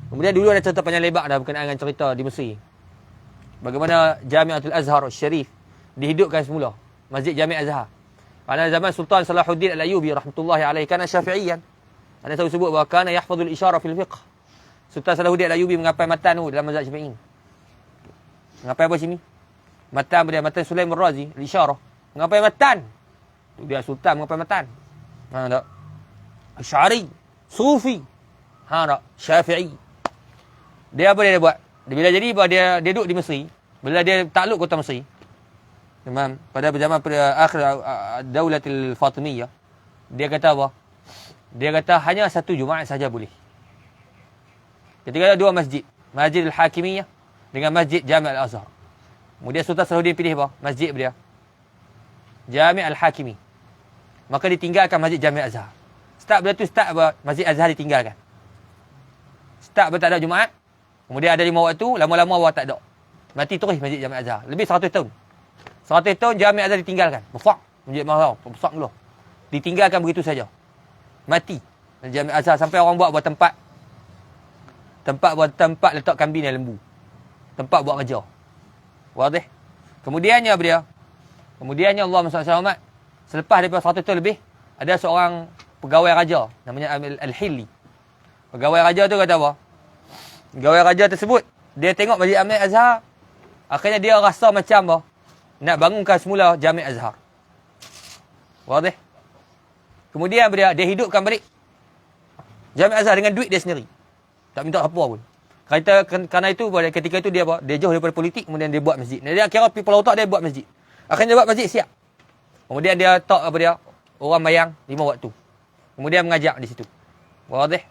Kemudian dulu ada cerita panjang lebar dah berkenaan dengan cerita di Mesir. Bagaimana Jami'atul Azhar Syarif dihidupkan semula. Masjid Jami' Azhar. Pada zaman Sultan Salahuddin Al-Ayyubi rahmatullahi alaihi kana Syafi'iyan. Anda tahu sebut bahawa kana yahfazul isyarah fil fiqh. Sultan Salahuddin Al-Ayyubi mengapai matan tu dalam mazhab Syafi'i. Mengapai apa sini? Matan dia matan Sulaim Ar-Razi, al-isyarah. Mengapai matan. Tu dia sultan mengapai matan. Ha tak? Asy'ari, Sufi. Ha tak? Syafi'i. Dia apa dia buat? Bila jadi dia duduk di Mesir, bila dia takluk kota Mesir. Memang pada zaman akhir Daulatul Fatimiyah, dia kata apa? Dia kata hanya satu Jumaat saja boleh. Ketika ada dua masjid, Masjid Al-Hakimiyah dengan Masjid Jami' Al-Azhar. Kemudian Sultan Salahuddin pilih apa? Masjid dia. Jami' Al-Hakimi. Maka ditinggalkan Masjid Jami' Al-Azhar. Start bila tu start apa? Masjid Azhar ditinggalkan. Start bila tak ada Jumaat. Kemudian ada 5 waktu, lama-lama awal tak ada. Mati terus Masjid Jami' Al-Azhar. Lebih 100 tahun. 100 tahun Jami' Al-Azhar ditinggalkan. Besar. Masjid Mahal. Besar dulu. Ditinggalkan begitu saja. Mati. Jami' Al-Azhar sampai orang buat tempat. Tempat letak kambing dan lembu. Tempat buat kerja. Wadih. Kemudiannya Allah SWT, selepas daripada 100 tahun lebih, ada seorang pegawai raja namanya Al-Hilli. Pegawai raja tu kata apa? Pegawai raja tersebut, dia tengok Masjid Jami' Azhar, akhirnya dia rasa macam apa? Nak bangunkan semula Jami' Azhar. Wadih. Kemudian dia hidupkan balik Jami' Azhar dengan duit dia sendiri. Tak minta apa pun. Kerana itu ketika itu dia jauh daripada politik, kemudian dia buat masjid. Dia kira Pulau Otak dia buat masjid. Akhirnya dia buat masjid siap. Kemudian dia tak orang mayang 5 waktu. Kemudian mengajak di situ. Wadih.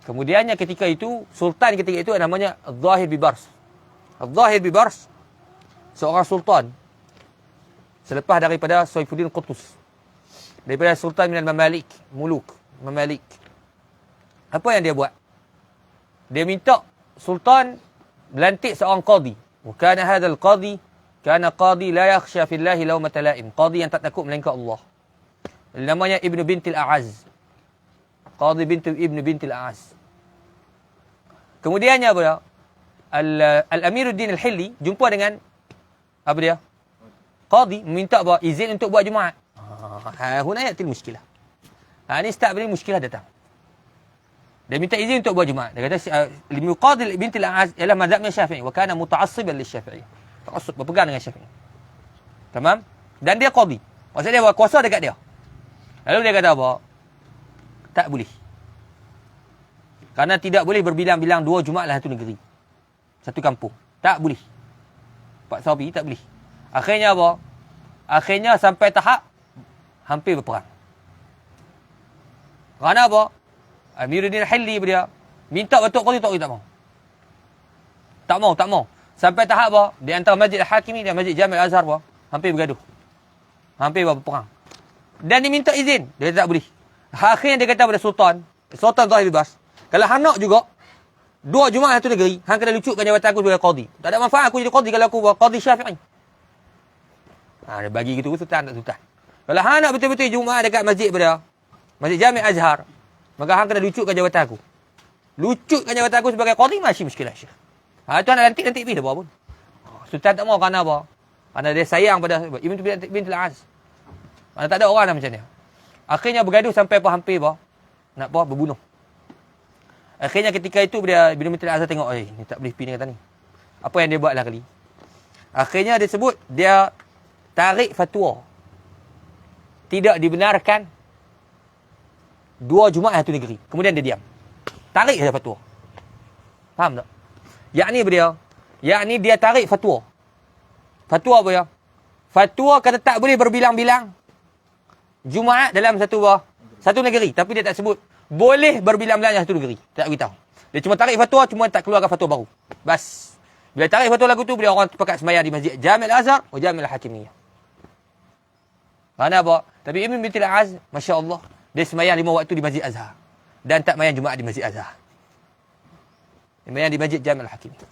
Kemudiannya ketika itu sultan ketika itu namanya Al-Zahir Bibars. Al-Zahir Bibars seorang sultan selepas daripada Saifuddin Qutuz. Daripada sultan minal Mamalik, Mamalik. Apa yang dia buat? Dia minta sultan melantik seorang qadi. Wa kana hadzal qadi kana qadi la yakhsha fillahi lawmata la'im. Qadi yang tak takut melainkan Allah. Namanya Ibnu Bintil A'az. Qadi Ibnu Bintil A'az. Kemudiannya apa dia? Al-Amiruddin Al-Hilli jumpa dengan apa dia? Qadi meminta izin untuk buat Jumaat. Huna yatil muskilah. Ini start bila muskilah datang. Dia minta izin untuk buat Jumaat. Dia kata Qadi Bintil A'az ialah mazhabnya Syafi'i wa kana muta'assiban liSyafi'i. Ta'assub, berpegang dengan Syafi'i. Tamam? Dan dia qadi. Maksudnya dia kuasa dekat dia. Lalu dia kata apa? Tak boleh. Karena tidak boleh berbilang-bilang 2 Jumaat dalam satu negeri. Satu kampung. Tak boleh. Pak Sabi tak boleh. Akhirnya apa? Akhirnya sampai tahap hampir berperang. Kerana apa? Amiruddin Hilli dia minta Datuk Qadi tak mau. Tak mau. Sampai tahap apa? Di antara Masjid Al-Hakimi dan Masjid Jami' Al-Azhar hampir bergaduh. Hampir berperang. Dan diminta izin, dia tak boleh. Akhirnya dia kata pada Sultan Zahir Bibas, kalau hang nak juga 2 Jumaat satu negeri, hang kena lucukkan jabatan aku sebagai qadi. Tak ada manfaat aku jadi qadi kalau aku qadi Syafi'i. Dia bagi gitu Sultan tak Sultan. Kalau hang nak betul-betul Jumaat dekat masjid Masjid Jami' Azhar, maka hang kena lucukkan jabatan aku. Lucukkan jabatan aku sebagai qadi masih muskilah Syekh. Tuan nak lantik pergi dah buat pun. Sultan tak mau kerana apa? Kerana dia sayang pada Ibnu Bintil A'az. Mana tak ada orang dah macam dia. Akhirnya bergaduh sampai hampir nak berbunuh. Akhirnya ketika itu Ibnu Bintil A'az tengok, ni tak boleh pergi ni kata ni. Apa yang dia buat lah kali. Akhirnya dia sebut dia tarik fatwa. Tidak dibenarkan 2 Jumaat satu negeri. Kemudian dia diam. Tarik saja fatwa. Faham tak? Yakni dia tarik fatwa. Fatwa apa ya? Fatwa kata tak boleh berbilang-bilang Jumaat dalam satu negeri. Tapi dia tak sebut boleh berbilang-bilang dalam satu negeri. Tak beritahu. Dia cuma tarik fatwa, cuma tak keluarkan fatwa baru. Bas. Bila tarik fatwa lagu tu, bila orang sepakat sembahyang di Masjid Jami' Al-Azhar atau Jami' Al-Hakimiyah. Kerana apa? Tapi Ibnu Bintil A'az, Masya Allah, dia sembahyang 5 waktu di Masjid Azhar. Dan tak sembahyang Jumaat di Masjid Azhar. Dia sembahyang di Masjid Jami' Al-Hakimiyah.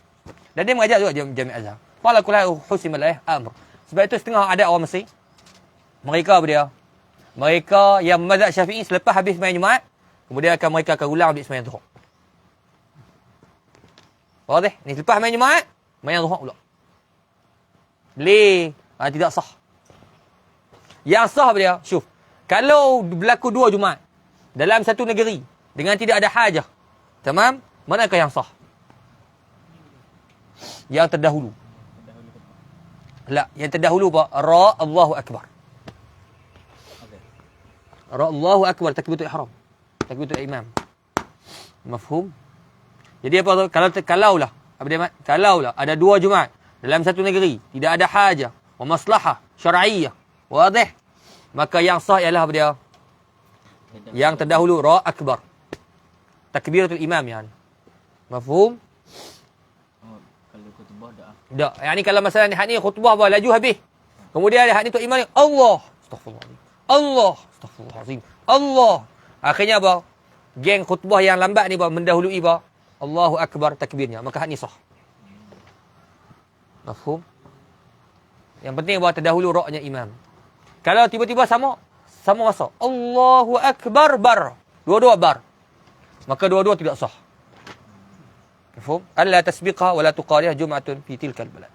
Dan dia mengajar juga Jami' Azhar. Qala kullu husimal amr. Sebab itu setengah ada orang Mesir. Mereka yang mazhab Syafi'i selepas habis sembahyang Jumaat, kemudian mereka akan ulang ambil sembahyang Zuhur. Faham? Ni selepas sembahyang Jumaat, sembahyang Zuhur pula. Boleh. Tidak sah. Yang sah apa dia? Syuf. Kalau berlaku 2 Jumaat dalam satu negeri dengan tidak ada hajah. Tamam? Manakah yang sah? Yang terdahulu. La, yang terdahulu apa? Ra Allahu Akbar. Okey. Ra Allahu Akbar, takbiratul ihram. Takbiratul imam. Mafhum? Jadi apa tu? Kalaulah, apa dia Mat? Kalaulah ada 2 Jumaat dalam satu negeri, tidak ada hajah wa maslahah syar'iyyah. Wadih? Maka yang sah ialah apa dia? Yang terdahulu Ra Akbar. Takbiratul imam yani. Mafhum? Oh, kalau khutbah dah. Tak. Yang ni kalau masalah ni, hak ni khutbah apa? Laju habis. Kemudian hak ni tu imam ni, Allah. Astaghfirullahaladzim. Allah. Astaghfirullahaladzim. Allah. Akhirnya apa? Geng khutbah yang lambat ni apa? Mendahului apa? Allahu Akbar takbirnya. Maka hak ni sah. Mafhum? Yang penting apa? Terdahulu ra'-nya imam. Kalau tiba-tiba sama masa. Allahu Akbar bar. Dua-dua bar. Maka dua-dua tidak sah. Mafhum? Alla tasbiqha wa la tuqarih jum'atun fi tilkal balad.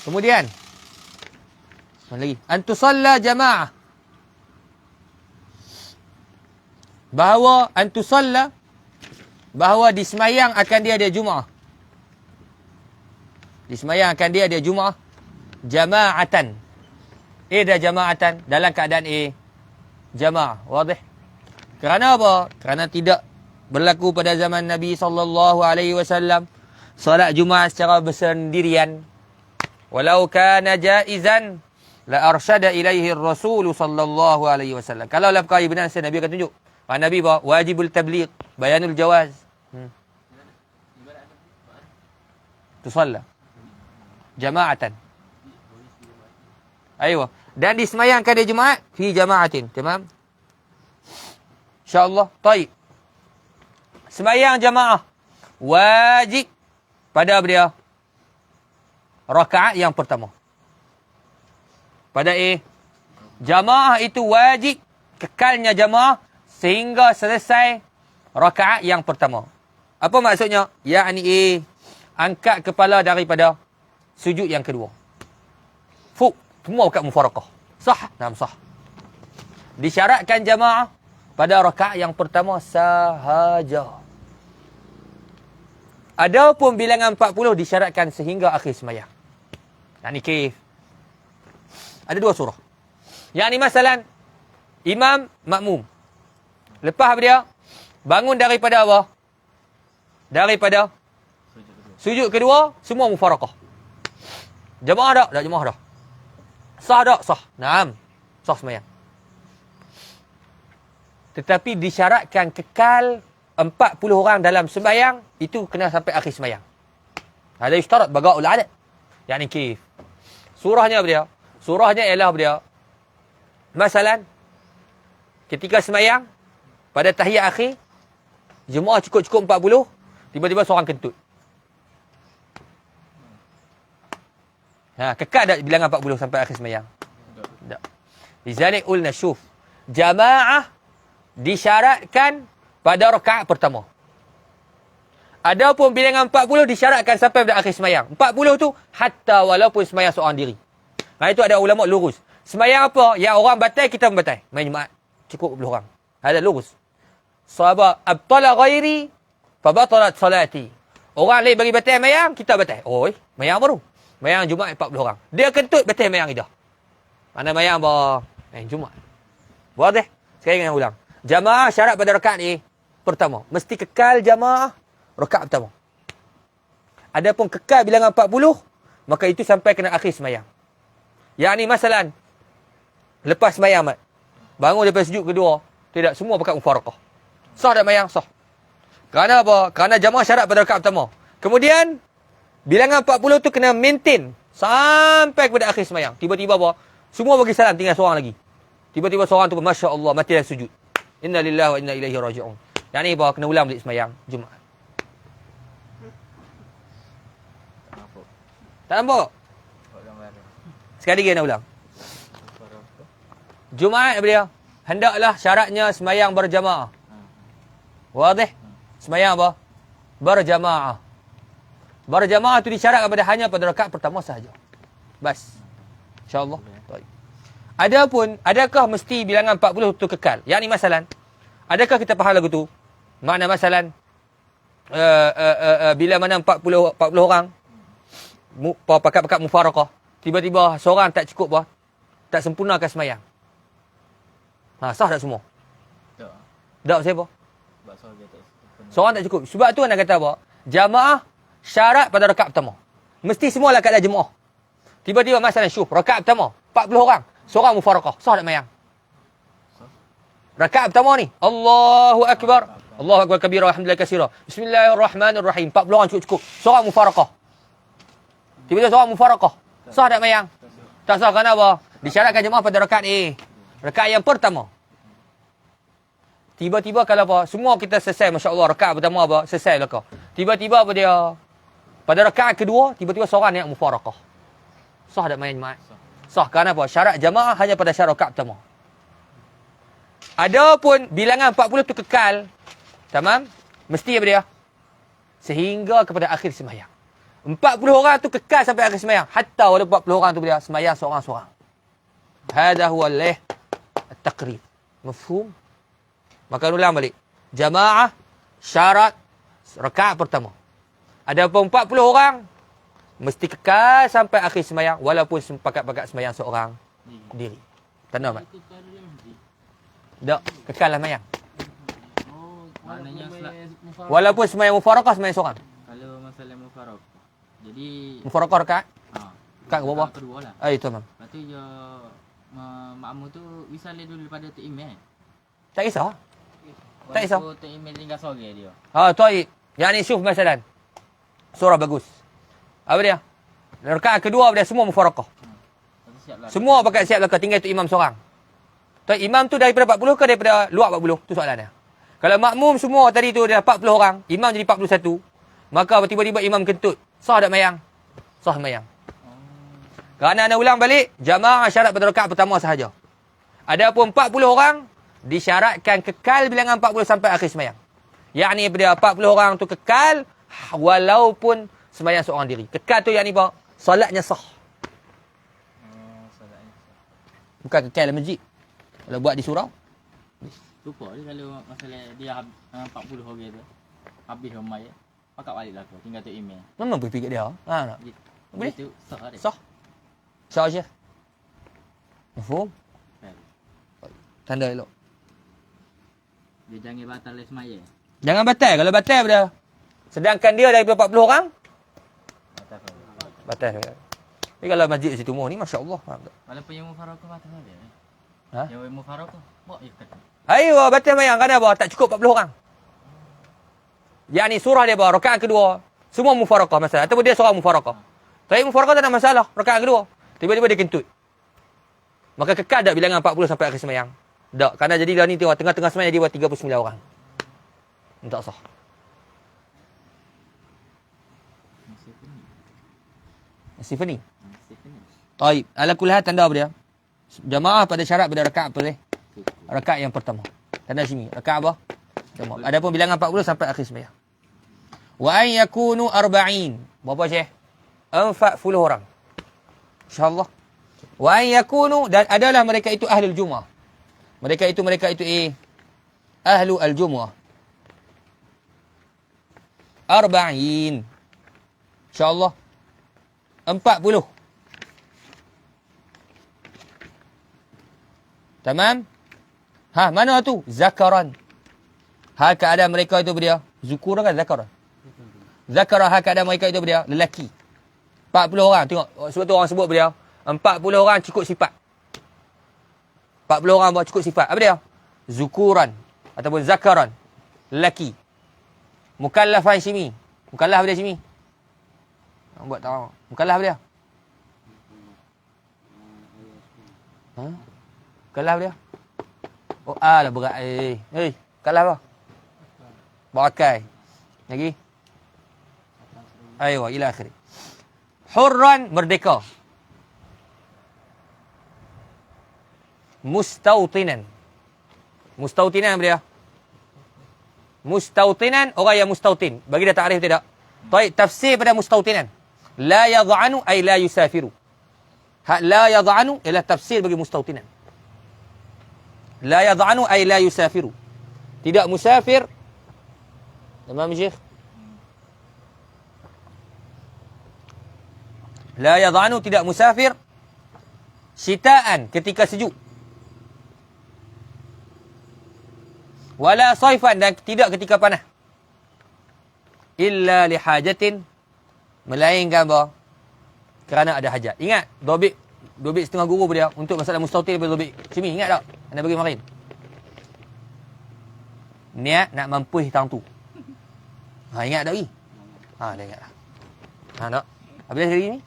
Kemudian mana lagi? Antusalla jama'ah. Bahawa di semayang akan dia ada Jumaah. Di semayang akan dia ada Jumaah jama'atan. Dah jama'atan dalam keadaan jamaah. Wadih? Kerana apa? Kerana tidak berlaku pada zaman Nabi sallallahu alaihi wasallam solat Jumaat secara bersendirian. Walau kana jaizan la arsyada ilaihi ar-rasul sallallahu alaihi wasallam. Kalau lah perkara benar Nabi akan tunjuk. Nabi bahawa wajibul tabligh, bayanul jawaz. Tusalla jama'atan. Aywa. Dan disemayangkan di Jumaat fi jama'atin. Tamam? InsyaAllah. Baik. Semayang jamaah wajib pada apa dia? Rakaat yang pertama. Pada jamaah itu wajib kekalnya jamaah sehingga selesai rakaat yang pertama. Apa maksudnya? Yakni angkat kepala daripada sujud yang kedua. Semua kat mufaraqah. Sah? Naam sah. Disyaratkan jamaah pada rakaat yang pertama sahaja. Adapun bilangan 40 disyaratkan sehingga akhir sembahyang. Yani kif. Ada 2 surah. Yang ni masalan imam makmum. Lepas apa dia? Bangun daripada apa? Daripada sujud kedua, semua mufaraqah. Jemaah tak? Tak jemaah dah. Sah tak? Sah. Naam. Sah sembahyang. Tetapi disyaratkan kekal 40 orang dalam sembahyang, itu kena sampai akhir sembahyang. Ada isyarat baga'ul adad. Yani kif. Surahnya apa dia? Surahnya ialah apa dia? Masalan, ketika sembahyang, pada tahiyat akhir, jemaah cukup-cukup 40, tiba-tiba seorang kentut. Kekal tak bilangan 40 sampai akhir sembahyang? Tak. Lizalik ulna syuf. Jamaah disyaratkan pada rakaat pertama. Adapun bilangan 40 disyaratkan sampai pada akhir sembahyang. 40 tu hatta walaupun sembahyang seorang diri. Itu ada ulama lurus. Sembahyang apa? Yang orang batal, kita membatal. Main Jumaat. Cukup 40 orang. Ada lurus. Sahabat abtala ghairi fabatalat salati. Orang lain bagi batal mayang, kita batal. Mayang baru. Mayang Jumaat 40 orang. Dia kentut batal mayang ida. Mana mayang apa? Jumaat. Wadah? Sekali dengan ulang. Jamaah syarat pada rakaat ni pertama. Mesti kekal jamaah rakaat pertama. Adapun kekal bilangan 40, maka itu sampai kena akhir sembahyang. Yang ni masalan, lepas sembahyang mat, bangun daripada sujud kedua, tidak, semua pakai mufaraqah. Sah tak mayang? Sah. Kerana apa? Kerana jamaah syarat pada rakaat pertama. Kemudian, bilangan 40 tu kena maintain sampai kepada akhir sembahyang. Tiba-tiba apa? Semua bagi salam, tinggal seorang lagi. Tiba-tiba seorang tu, Masya Allah, mati dalam sujud. Inna lillahi wa inna ilaihi raji'un. Yang ni apa? Kena ulang balik sembahyang Jumaat. Tak nampak? Sekali lagi nak ulang. Jumaat apa dia? hendaklah syaratnya semayang berjamaah. Wadih? Semayang apa? Berjamaah. Berjamaah itu disyaratkan hanya pada rakaat pertama sahaja. Bas. InsyaAllah. Baik. Adapun, adakah mesti bilangan 40 itu kekal? Yang ni masalan. Adakah kita faham lagu tu? Makna masalan, bila mana 40 orang, pakat-pakat mufarakah, tiba-tiba seorang tak cukup bah, tak sempurnakan semayang. Sah tak semua? Tak. Tak siapa? Sebab soal dia tak sempurna. Seorang tak cukup. Sebab tu anda kata apa? Jamaah syarat pada rakaat pertama. Mesti semua lah keadaan jemaah. Tiba-tiba masalah syuh, rakaat pertama, 40 orang. Seorang mufarakah. Sah tak mayang? Rakaat pertama ni. Allahu Akbar. Allahu Akbar kabira walhamdulillah katsira. Bismillahirrahmanirrahim. 40 orang cukup-cukup. Seorang mufarakah. Tiba-tiba seorang mufarakah. Sah tak mayang? Tak sah kenapa? Disyaratkan jemaah pada rakaat A. Rakaat yang pertama. Tiba-tiba kalau apa? Semua kita selesai, masya-Allah, rakaat pertama apa? Selesai lah kau. Tiba-tiba apa dia? Pada rakaat kedua, tiba-tiba seorang yang mufarakah. Sah tak mayang jemaah? Sah. Kenapa? Syarat jemaah hanya pada syarat rakaat pertama. Adapun bilangan 40 itu kekal, tamam? Mesti apa dia? Sehingga kepada akhir sembahyang. 40 orang tu kekal sampai akhir sembahyang. Hatta walaupun 40 orang tu dia sembahyang seorang-seorang. Hada huwa at-taqrib. Mafhum? Maka ulang balik. Jamaah syarat rakaat pertama. Adapun 40 orang mesti kekal sampai akhir sembahyang walaupun pakat-pakat sembahyang seorang diri. Tanda mat? Tak, kekal lah sembahyang. Maknanya Walaupun sembahyang mufarakah sembahyang seorang. kalau masalah mufarakah. Jadi Mufarakah rakaat? Rakaat ke bawah? kedua lah. Itu memang. Lepas tu dia makmum tu wisale dulu daripada tu imam. Tak kisah. Tak kisah. Tu imam tinggal sore dia. Taib. Yang ni syuf masalan. Surah bagus. Apa dia? Rakaat kedua dia semua mufarakah. Lepas tu siaplah. Semua pakai siap belakang, tinggal tu imam seorang. Taib, imam tu daripada 40 ke daripada luar 40? Tu soalannya. Kalau makmum semua tadi tu dia 40 orang, imam jadi 41, maka tiba-tiba imam kentut. Sah tak mayang? Sah mayang. Kerana anda ulang balik, jamaah syarat pada rakaat pertama sahaja. Adapun 40 orang, disyaratkan kekal bilangan 40 sampai akhir sembahyang. Yakni pada 40 orang tu kekal, walaupun sembahyang seorang diri. Kekal tu yakni apa? Solatnya sah. Solat ni. Bukan kekal dalam masjid. Kalau buat di surau. Lupa dia kalau masalah dia 40 orang tu. Habis ramai ya. Pakat baliklah tu. Tinggal tu imam. Memang boleh pergi kat dia. Tak? Boleh? Itu sah dia. Sah. Sah je. Mafhum? Tanda elok. Dia jangan batal semaya. Jangan batal. Kalau batal apa dia? Sedangkan dia daripada 40 orang, Batal. batal. Tapi kalau masjid situ ni, Masya Allah. Faham tak? Walaupun yang mufarakah batal dia. Ha? Yang mufarakah, buat dia kata. Ayo, batal mayang. Kerana apa? Tak cukup 40 orang. Yang ni surah dia apa? Rakaat kedua. Semua mufarakah masalah. Ataupun dia seorang mufarakah. Tapi mufarakah tak ada masalah. Rakaat kedua. Tiba-tiba dia kentut. Maka kekal tak bilangan 40 sampai akhir sembahyang? Tak. Kerana jadi dah ni tengok. Tengah-tengah sembahyang dia buat 39 orang. Tak sah. Masih pening. Taib. Ala kullihat tanda apa dia? Jamaah pada syarat pada rakaat apa dia? Rakaat yang pertama. Tanda sini. Rakaat apa? Jamaah. Adapun bilangan 40 sampai akhir sembahyang. Wa an yakunu arba'in. Berapa Syekh? 40 orang. InsyaAllah. Wa an yakunu, dan adalah mereka itu ahlul jumu'ah. Mereka itu ahlu al-jumu'ah. Arba'in. InsyaAllah. 40. Tamam? Mana tu? Zakaran. Hal keadaan mereka itu dia. Zukuran kan zakaran? Zakaran hal keadaan mereka itu dia. Lelaki. 40 orang. Tengok. Sebab tu orang sebut dia. 40 orang cukup sifat. 40 orang buat cukup sifat. Apa dia? Zukuran. Ataupun zakaran. Lelaki. Mukallafan simi. Mukallaf dia simi. Buat tahu. Mukallaf dia. Mukallaf dia. Oh, lah berat. Mukallaf apa? Berakai. Lagi? Aywa, ila akhir. Hurran, merdeka. Mustautinan. Mustautinan apa dia? Mustautinan, orang yang mustautin. Bagi dia takrif tidak? Baik, tafsir pada mustautinan. La yadh'anu ay la yusafiru. La yadh'anu ialah tafsir bagi mustautinan. La yadh'anu ay la yusafiru. Tidak musafir. Tamam, Syekh? La yadh'anu tidak musafir. Syitaan ketika sejuk. Wala saifan dan tidak ketika panas. Illa lihajatin, melainkan apa? Kerana ada hajat. Ingat, dobik setengah guru dia untuk masalah mustautin daripada dobik simi. Ingat tak? Anda bagi kemarin. Niat nak mampuih tang tu. Ha, ingat tak lagi? Ha, dah ingat dah. Ha, tak? Apa dia hari ni?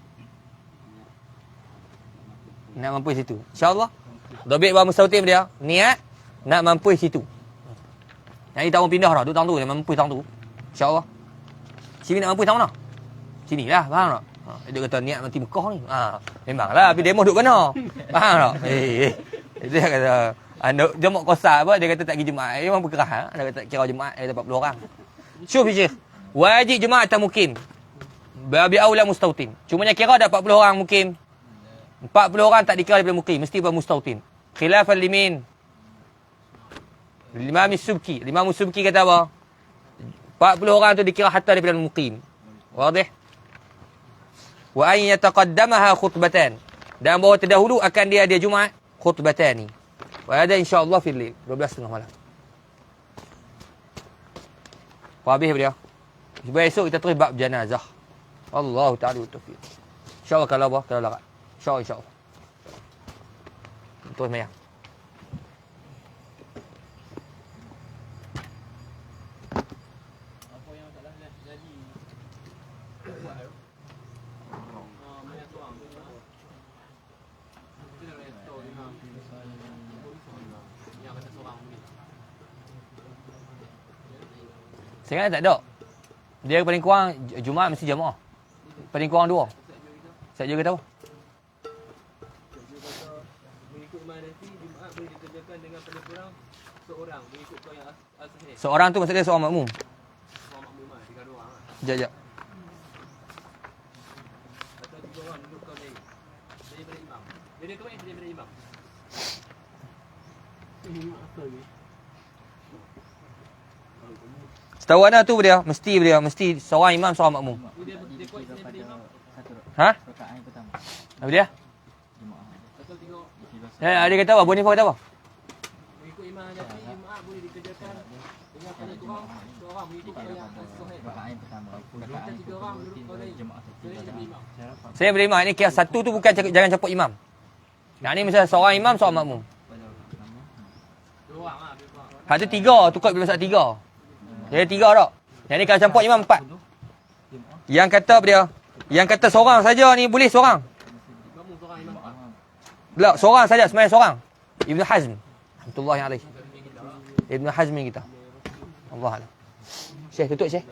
Nak mampuih situ. InsyaAllah. Dobik bahawa mustautin dia. Niat nak mampuih situ. Yang ni tak mau pindah dah. Duduk tang tu. Dia mampuih tang tu. InsyaAllah. Sini nak mampuih tang mana? Sini lah. Faham tak? Ha, dia kata niat mati Mekah ni. Ha, memanglah. Tapi demo duduk mana? Faham tak? Dia kata, dia mau kosak apa? Dia kata tak pergi Jumaat. Dia memang berkerah. Ha? Dia kata tak kira Jumaat. Dia dapat 40 orang. Syuf, Syekh. Wajib Jumaat tak mukim. Babi awla mustautin. Cumanya kira ada 40 orang mukim. 40 orang tak dikira daripada mukim. Mesti bermustautin. Khilafan limin. Imam Subki. Imam Subki kata apa? 40 orang tu dikira hatta daripada mukim. Wadih? Wa an yataqaddamaha khutbatan. Dan bahawa terdahulu akan dia Jumaat khutbatan ni. Wa ada insya-Allah fil lail 12:30 malam. Habis dia. Besok kita terus bab jenazah. Allah Taala taufiq. Insya-Allah kalau apa? Kalau larat. Insya-Allah. Terus mayang. Sekarang tak ada. Dia paling kurang Jumaat mesti jamaah. Paling kurang 2. Saya jaga tahu. Mengikut imam Hanafi, Jumaat boleh dikerjakan dengan paling kurang seorang. Mengikut kau yang al-sahih. Seorang tu maksudnya seorang makmum. Seorang makmum lah, 3 orang lah. Sekejap. Atau 3 orang duduk kau lain. Daripada imam. Dia kau yang daripada imam. Setahu anda tu dia, mesti seorang imam, seorang makmum. Dia kuat daripada imam. Ha? Rakaat yang pertama. Apa dia? Jumaat. Atau 3 orang. Dia kata apa? Abu Hanifah kata apa? Mengikut imam Hanafi, Jumaat boleh dikerjakan dengan paling kurang seorang. Mengikut kau yang al-sahih. Rakaat yang pertama. Rakaat yang 3 orang duduk kau lain. Jemaah Dia daripada imam. Saya beriman ini kira satu tu bukan jangan campur imam. Yang ni misalnya seorang imam, seorang makmum. 2 orang lah. Hak tu 3, tukar bila masalah 3. Jadi 3 tak? Yang ni kalau campur imam 4. Yang kata apa dia? Yang kata seorang saja ni boleh seorang. Makmum seorang imam. Tak, seorang saja, sebenarnya seorang. Ibn Hazm. Rahmatullahi alaih. Ibn Hazm ni kita. Allah Allah. Syekh tutup Syekh.